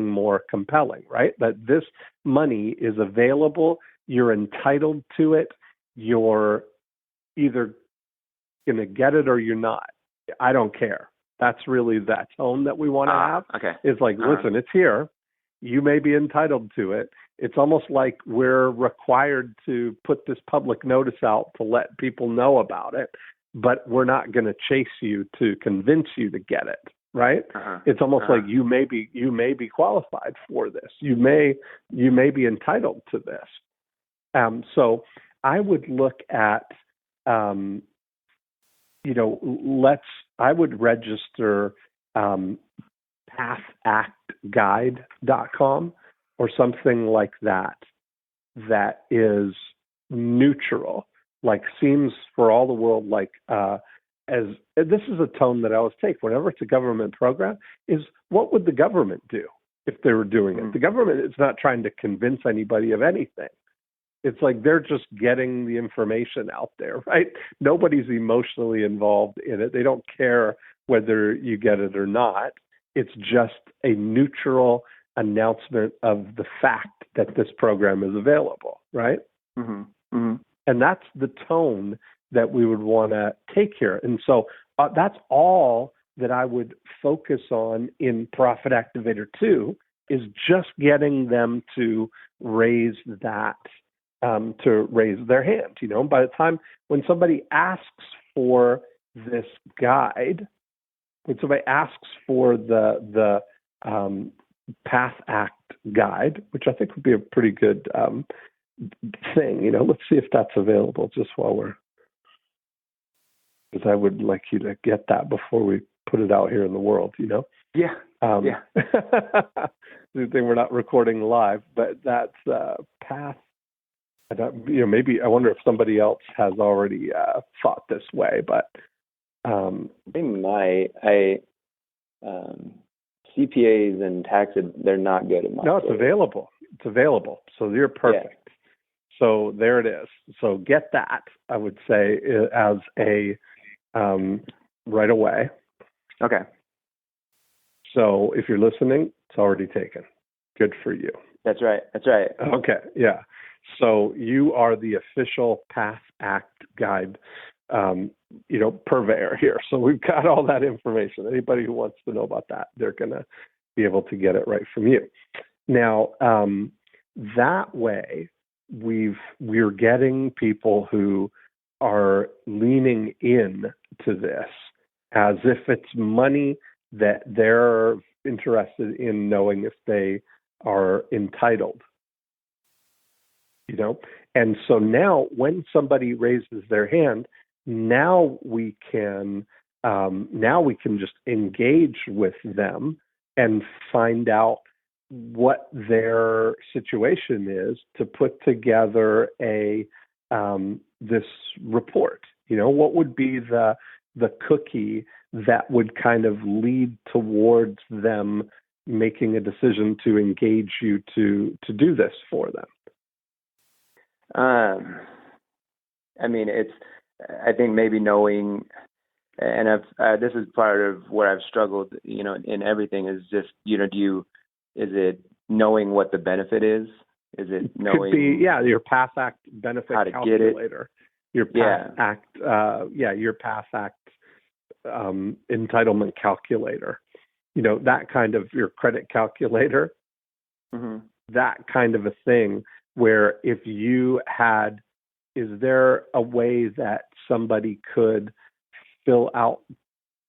more compelling, right? That this money is available, you're entitled to it, you're either going to get it or you're not. I don't care. That's really that tone that we want to have. Okay. It's like, listen, it's here. You may be entitled to it. It's almost like we're required to put this public notice out to let people know about it, but we're not going to chase you to convince you to get it, right? It's almost like you may be qualified for this. You may be entitled to this. So I would look at, I would register pathactguide.com or something like that is neutral, like seems for all the world like as this is a tone that I always take whenever it's a government program, is what would the government do if they were doing it? The government is not trying to convince anybody of anything. It's like they're just getting the information out there, right? Nobody's emotionally involved in it. They don't care whether you get it or not. It's just a neutral announcement of the fact that this program is available, right? And that's the tone that we would want to take here. And so that's all that I would focus on in Profit Activator 2 is just getting them to raise that, to raise their hand. By the time when somebody asks for this guide, when somebody asks for the PATH Act guide, which I think would be a pretty good thing, let's see if that's available just because I would like you to get that before we put it out here in the world, Yeah. The thing, we're not recording live, but that's PATH. Maybe I wonder if somebody else has already thought this way, but they might. CPAs and taxes, they're not good at my No, it's available. It's available. So you're perfect. Yeah. So there it is. So get that, I would say, as a right away. Okay. So if you're listening, it's already taken. Good for you. That's right. Okay, yeah. So you are the official PATH Act guide, purveyor here. So we've got all that information. Anybody who wants to know about that, they're going to be able to get it right from you. Now, that way, we're getting people who are leaning in to this as if it's money that they're interested in knowing if they are entitled, And so now when somebody raises their hand, now we can just engage with them and find out what their situation is to put together this report. What would be the cookie that would kind of lead towards them making a decision to engage you to do this for them? I think maybe knowing, and this is part of where I've struggled, in everything is just, is it knowing what the benefit is? Is it knowing? Could be, your PATH Act benefit how to calculator. Get it. Your PATH Act, your PATH Act entitlement calculator. That kind of your credit calculator. Mm-hmm. That kind of a thing where if you had, is there a way that somebody could fill out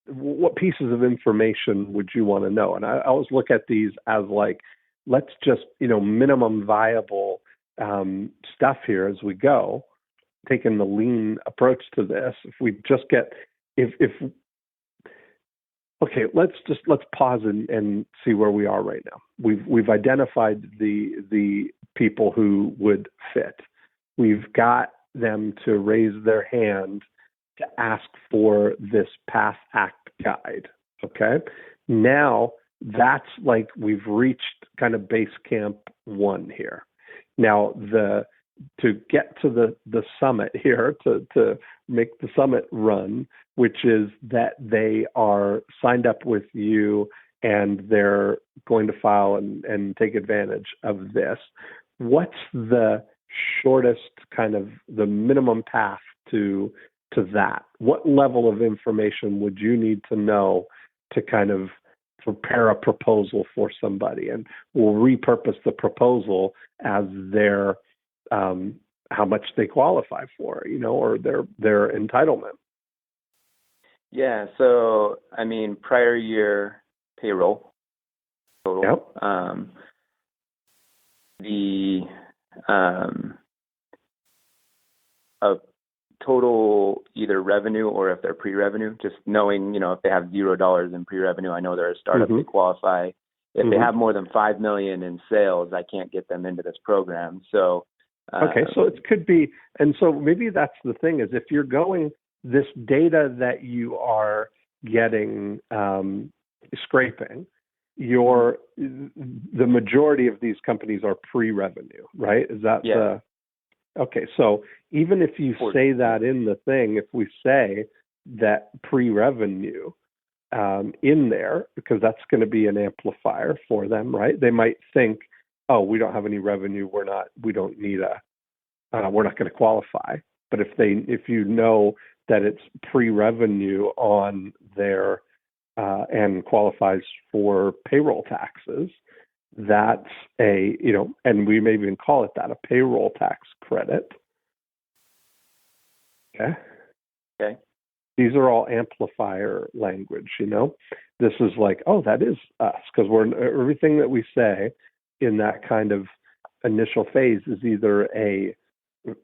what pieces of information would you want to know? And I always look at these as like, let's just, minimum viable stuff here as we go, taking the lean approach to this. If we just get, okay, let's pause and see where we are right now. We've identified the people who would fit. We've got them to raise their hand to ask for this PATH Act guide. Okay, now that's like we've reached kind of base camp 1 here. Now to get to the summit here, to make the summit run, which is that they are signed up with you and they're going to file and take advantage of this. What's the shortest kind of the minimum path to that? What level of information would you need to know to kind of prepare a proposal for somebody? And we'll repurpose the proposal as their how much they qualify for, or their entitlement. Yeah. So, prior year payroll total. Yep. Of total either revenue or if they're pre-revenue, just knowing, if they have $0 in pre-revenue, I know they're a startup, they qualify. If they have more than $5 million in sales, I can't get them into this program. So, okay, so it could be, and so maybe that's the thing is if you're going, this data that you are getting, scraping, the majority of these companies are pre-revenue, right? Is that okay, so even if you say that in the thing, if we say that pre-revenue in there, because that's going to be an amplifier for them, right? They might think, oh, we don't have any revenue, we're not going to qualify. But if you know that it's pre-revenue on their and qualifies for payroll taxes, that's and we may even call it that, a payroll tax credit. Okay. These are all amplifier language, This is like, oh, that is us, because everything that we say in that kind of initial phase is either a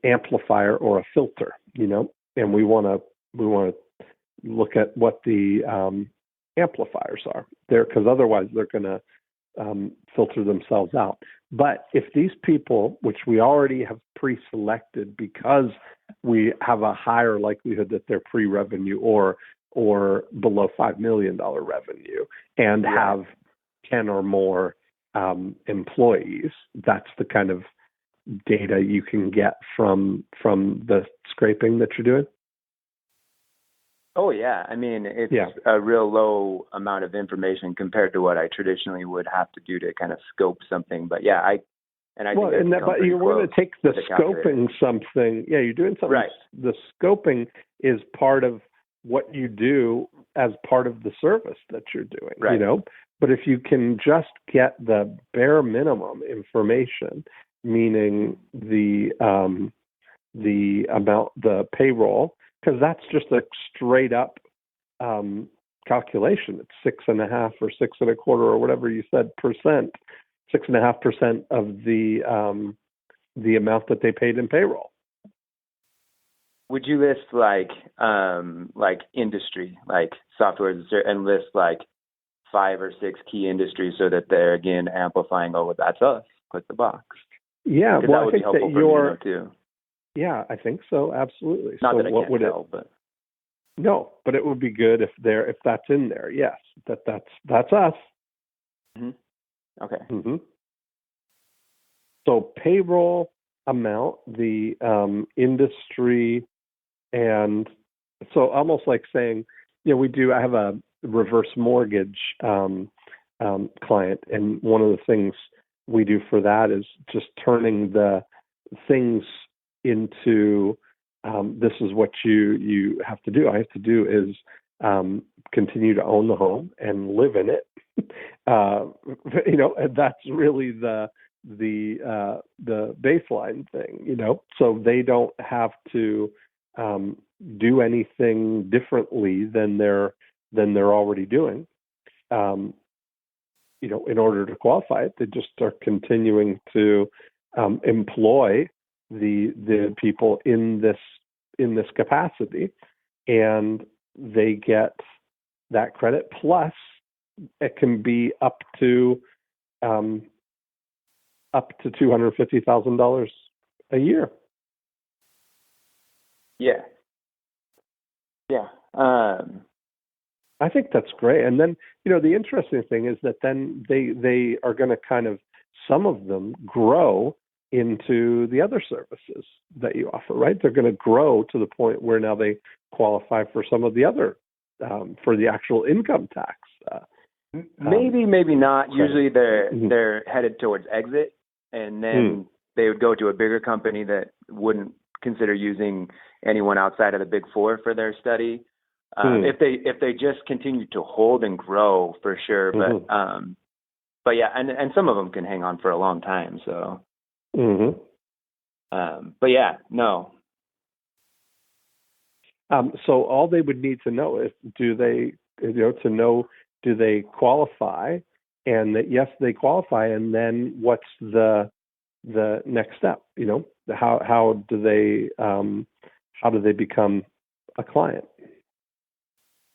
amplifier or a filter, and we want to look at what the amplifiers are there, because otherwise they're going to filter themselves out. But if these people, which we already have pre-selected because we have a higher likelihood that they're pre-revenue or below $5 million revenue and have 10 or more employees, that's the kind of data you can get from the scraping that you're doing? Oh, yeah. It's a real low amount of information compared to what I traditionally would have to do to kind of scope something. But but you're going to take the scoping something. Yeah, you're doing something. Right. The scoping is part of what you do as part of the service that you're doing, right. But if you can just get the bare minimum information, meaning the amount, the payroll, because that's just a straight up kind calculation. It's 6.5 or 6.25 or whatever you said percent, 6.5% of the amount that they paid in payroll. Would you list like industry, like software, and list like 5 or 6 key industries so that they're again amplifying? Oh, that's us. Click the box. Yeah, well, that would be helpful for me to know too. Yeah, I think so. Absolutely. Not so that I what can't tell, but no, but it would be good if that's in there. Yes, that's us. Mm-hmm. Okay. Mm-hmm. So payroll amount, the industry, and so almost like saying, I have a reverse mortgage client, and one of the things we do for that is just turning the things into this is what you have to do. I have to do is continue to own the home and live in it. And that's really the baseline thing. So they don't have to do anything differently than they're already doing. In order to qualify it, they just are continuing to employ the people in this capacity, and they get that credit. Plus, it can be up to $250,000 a year. Yeah. I think that's great. And then, the interesting thing is that then they are going to kind of, some of them grow into the other services that you offer, right? They're going to grow to the point where now they qualify for some of the other, for the actual income tax. Maybe not. Credit. Usually they're headed towards exit, and then they would go to a bigger company that wouldn't consider using anyone outside of the Big Four for their study. If they just continue to hold and grow, for sure. But yeah, and some of them can hang on for a long time. So, but yeah, no. So all they would need to know is, do they qualify, and that yes, they qualify, and then what's the next step? How do they become a client?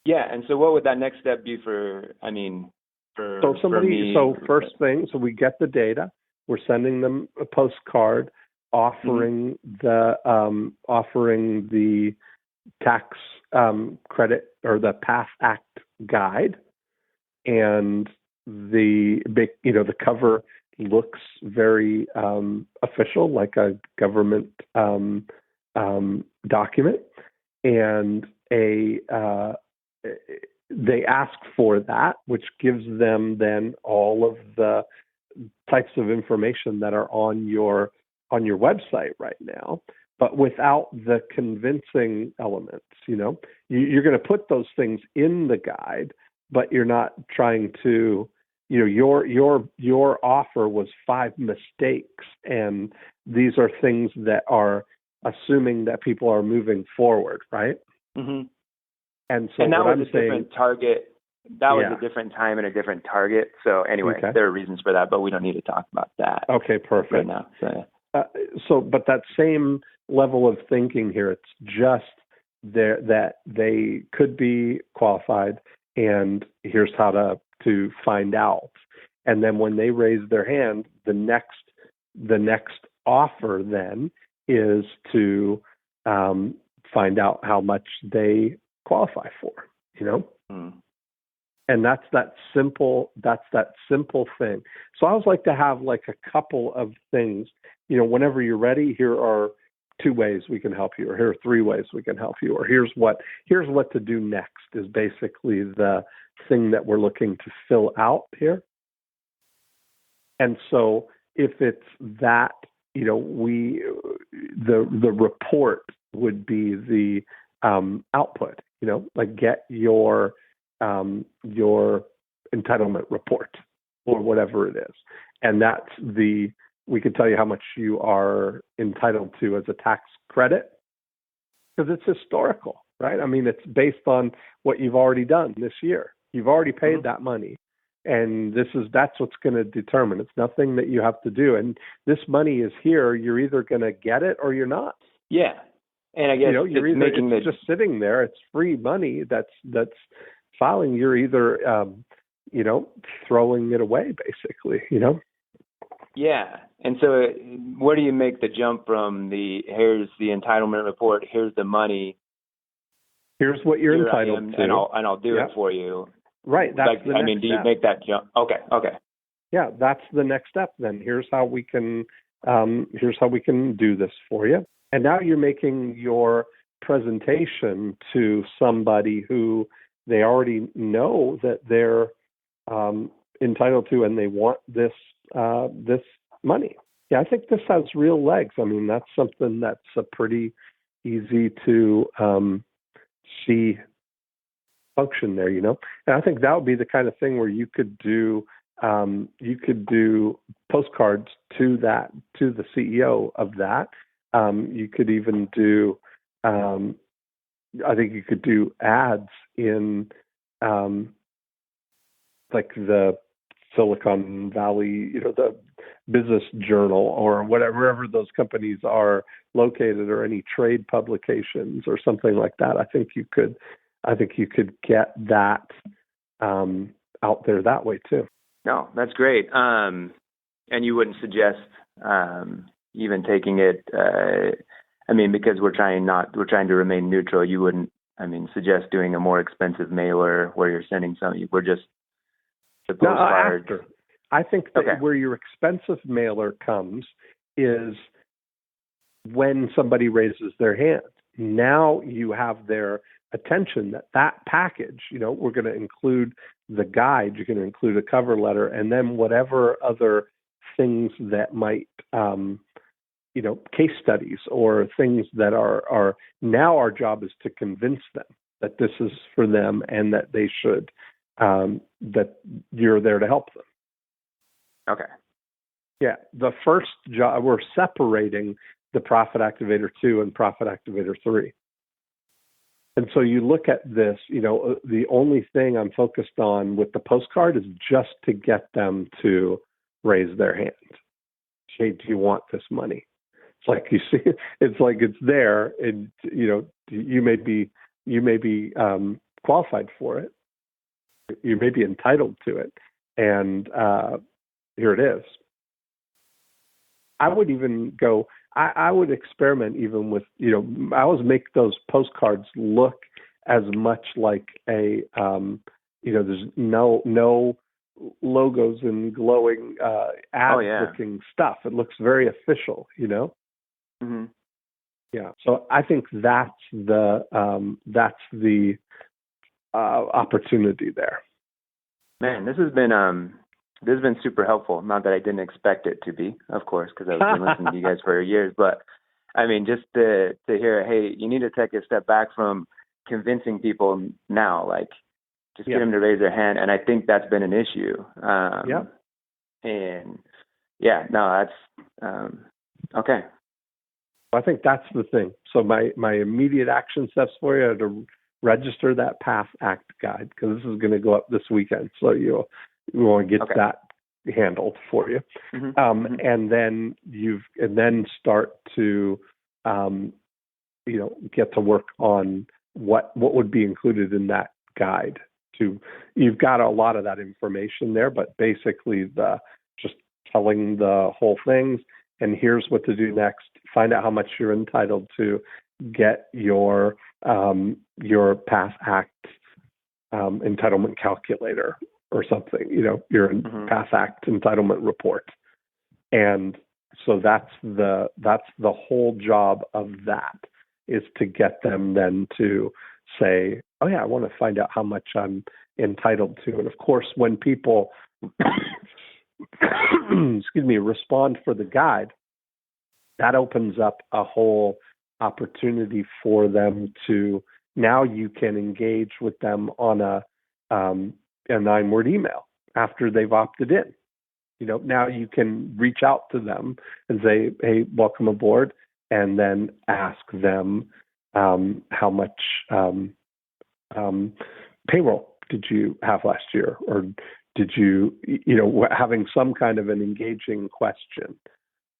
Yeah, and so what would that next step be for me? So first thing, so we get the data. We're sending them a postcard offering the tax credit or the PATH Act guide, and the cover looks very official, like a government document, and they ask for that, which gives them then all of the types of information that are on your website right now, but without the convincing elements. You're going to put those things in the guide, but you're not trying to. Your offer was 5 mistakes, and these are things that are assuming that people are moving forward, right? Mm-hmm. And so that was saying, different target. That was a different time and a different target. So anyway, there are reasons for that, but we don't need to talk about that. Okay, perfect. Right now. But that same level of thinking here, it's just that they could be qualified, and here's how to find out. And then when they raise their hand, the next offer then is to find out how much they qualify for, and that's that simple thing. So I always like to have like a couple of things, whenever you're ready, here are 2 ways we can help you, or here are 3 ways we can help you, or here's what to do next, is basically the thing that we're looking to fill out here. And so if it's that, the report would be the output, like get your entitlement report or whatever it is. And that's we can tell you how much you are entitled to as a tax credit. because it's historical, right? I mean, it's based on what you've already done this year. You've already paid that money. And that's what's going to determine. It's nothing that you have to do. And this money is here. You're either going to get it or you're not. Yeah. And I guess it's just sitting there. It's free money that's filing. You're either, throwing it away, basically, Yeah. And so where do you make the jump from here's the entitlement report, here's the money, here's what you're entitled to, and I'll do it for you. Right. That's the next do you make that jump? Okay. Yeah, that's the next step. Then here's how we can do this for you. And now you're making your presentation to somebody who they already know that they're entitled to, and they want this money. Yeah, I think this has real legs. I mean, that's something that's a pretty easy to see function there, And I think that would be the kind of thing where you could do postcards to the CEO of that. You could even do, I think you could do ads in like the Silicon Valley, the Business Journal or wherever those companies are located, or any trade publications or something like that. I think you could get that out there that way too. No, that's great. And you wouldn't suggest even taking it. Because we're trying to remain neutral. You wouldn't, suggest doing a more expensive mailer where you're sending something. We're just the postcard. No, after. I think that where your expensive mailer comes is when somebody raises their hand. Now you have their attention that package, we're going to include the guide, you're going to include a cover letter, and then whatever other things that might, case studies or things that are now our job is to convince them that this is for them and that they should, that you're there to help them. Okay. Yeah. The first job, we're separating the Profit Activator 2 and Profit Activator 3. And so you look at this, the only thing I'm focused on with the postcard is just to get them to raise their hand. Hey, do you want this money? It's like you see, it's like it's there, and you may be qualified for it. You may be entitled to it, and here it is. I would even go. I would experiment even with, I always make those postcards look as much like a, there's no logos and glowing ad-looking stuff. It looks very official, Mm-hmm. Yeah. So I think that's the opportunity there. Man, this has been super helpful. Not that I didn't expect it to be, of course, because I've been listening to you guys for years. But just to hear, hey, you need to take a step back from convincing people now, just get them to raise their hand. And I think that's been an issue. And that's okay. I think that's the thing. So my immediate action steps for you are to register that PATH Act guide, because this is going to go up this weekend. So we want to get that handled for you. Mm-hmm. And then start to, get to work on what would be included in that guide. You've got a lot of that information there, but basically just telling the whole things, and here's what to do next. Find out how much you're entitled to. Get your PATH Act entitlement calculator or something, your PATH Act entitlement report. And so that's the whole job of that, is to get them then to say, oh yeah, I want to find out how much I'm entitled to. And of course, when people respond for the guide, that opens up a whole opportunity for them to, now you can engage with them on a 9-word email after they've opted in. Now you can reach out to them and say, hey, welcome aboard, and then ask them how much payroll did you have last year, or did you, having some kind of an engaging question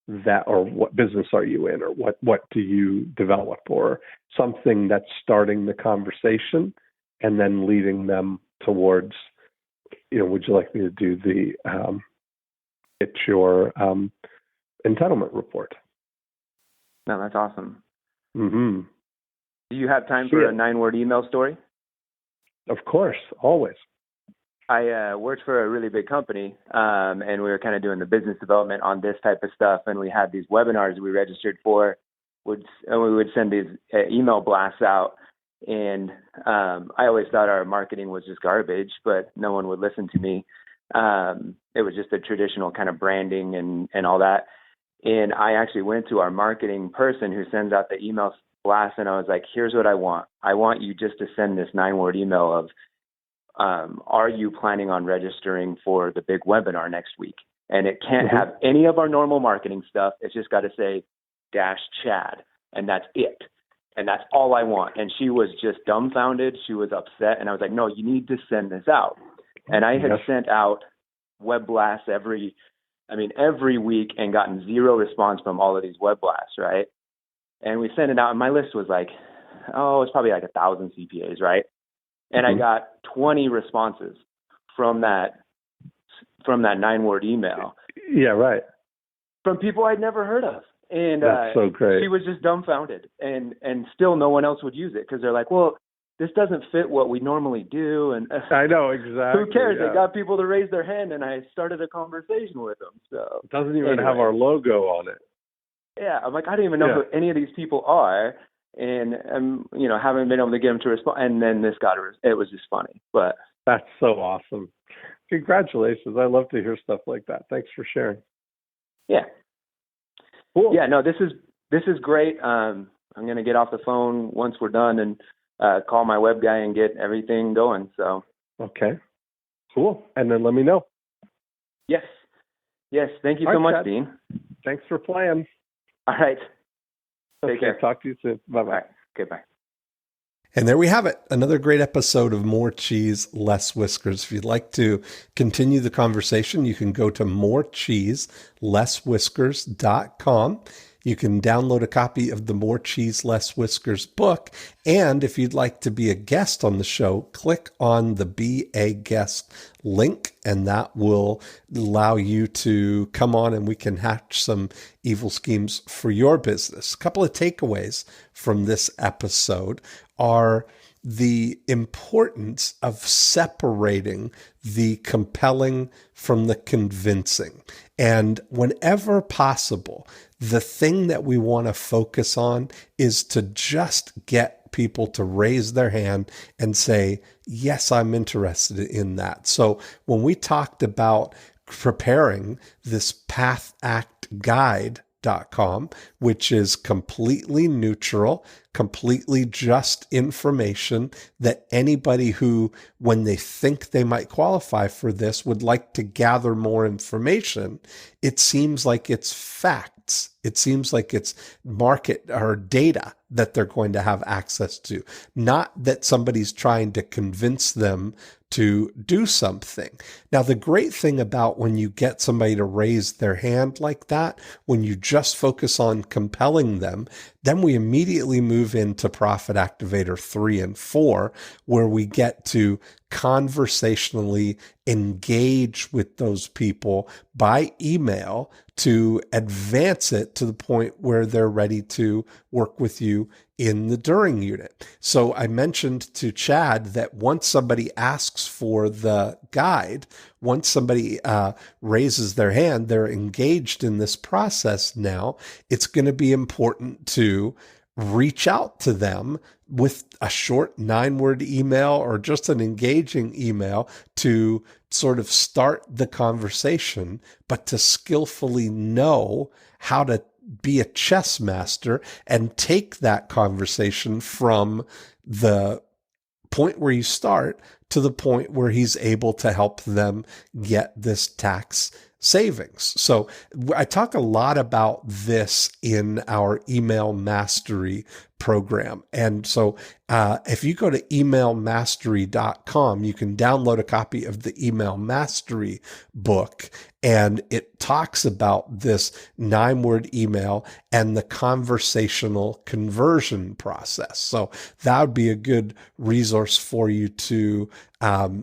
that, or what business are you in, or what do you develop, or something that's starting the conversation and then leading them towards, would you like me to do it's your entitlement report? No, that's awesome. Mm-hmm. Do you have time for a 9-word email story? Of course, always. I worked for a really big company, and we were kind of doing the business development on this type of stuff. And we had these webinars we registered for, and we would send these email blasts out. And I always thought our marketing was just garbage, but no one would listen to me. It was just the traditional kind of branding and all that. And I actually went to our marketing person who sends out the email blast, and I was like, here's what I want. I want you just to send this 9-word email of, are you planning on registering for the big webinar next week? And it can't have any of our normal marketing stuff. It's just got to say -Chad, and that's it. And that's all I want. And she was just dumbfounded. She was upset. And I was like, no, you need to send this out. And I had sent out web blasts every week and gotten zero response from all of these web blasts, right? And we sent it out, and my list was like, it's probably like 1,000 CPAs, right? And I got 20 responses from that 9-word email. Yeah, right. From people I'd never heard of. And that's so great. She was just dumbfounded, and still no one else would use it because they're like, well, this doesn't fit what we normally do. And I know, exactly. Who cares? Yeah. They got people to raise their hand, and I started a conversation with them. So it doesn't even have our logo on it. Yeah, I'm like, I don't even know who any of these people are, and haven't been able to get them to respond. And then this it was just funny. But that's so awesome. Congratulations. I love to hear stuff like that. Thanks for sharing. Yeah. Cool. Yeah, no, this is great. I'm going to get off the phone once we're done and call my web guy and get everything going. So. Okay. Cool. And then let me know. Yes. Thank you so much, Chad. Dean. Thanks for playing. All right. Take care. Talk to you soon. Bye-bye. All right. Okay, bye. And there we have it. Another great episode of More Cheese, Less Whiskers. If you'd like to continue the conversation, you can go to morecheeselesswhiskers.com. You can download a copy of the More Cheese, Less Whiskers book. And if you'd like to be a guest on the show, click on the Be a Guest link, and that will allow you to come on and we can hatch some evil schemes for your business. A couple of takeaways from this episode are the importance of separating the compelling from the convincing. And whenever possible, the thing that we want to focus on is to just get people to raise their hand and say, yes, I'm interested in that. So when we talked about preparing this Path Act Guide.com, which is completely neutral, completely just information that anybody who, when they think they might qualify for this, would like to gather more information, it seems like it's facts. It seems like it's market or data that they're going to have access to, not that somebody's trying to convince them to do something. Now, the great thing about when you get somebody to raise their hand like that, when you just focus on compelling them, then we immediately move into Profit Activator 3 and 4, where we get to conversationally engage with those people by email to advance it to the point where they're ready to work with you in the During unit. So I mentioned to Chad that once somebody asks for the guide, once somebody raises their hand, they're engaged in this process now. It's going to be important to reach out to them with a short 9-word email or just an engaging email to sort of start the conversation, but to skillfully know how to be a chess master and take that conversation from the point where you start to the point where he's able to help them get this tax savings. So I talk a lot about this in our email mastery program. And so if you go to emailmastery.com, you can download a copy of the Email Mastery book. And it talks about this 9-word email and the conversational conversion process. So that would be a good resource for you to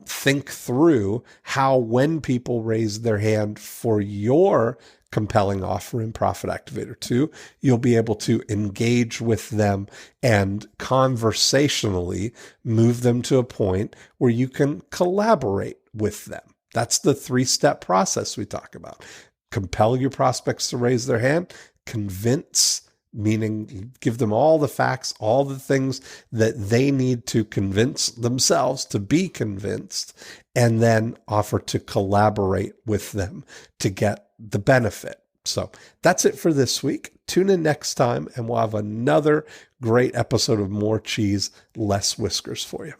think through how, when people raise their hand for your compelling offer in Profit Activator 2, you'll be able to engage with them and conversationally move them to a point where you can collaborate with them. That's the 3-step process we talk about. Compel your prospects to raise their hand, convince, meaning give them all the facts, all the things that they need to convince themselves to be convinced, and then offer to collaborate with them to get the benefit. So that's it for this week. Tune in next time and we'll have another great episode of More Cheese, Less Whiskers for you.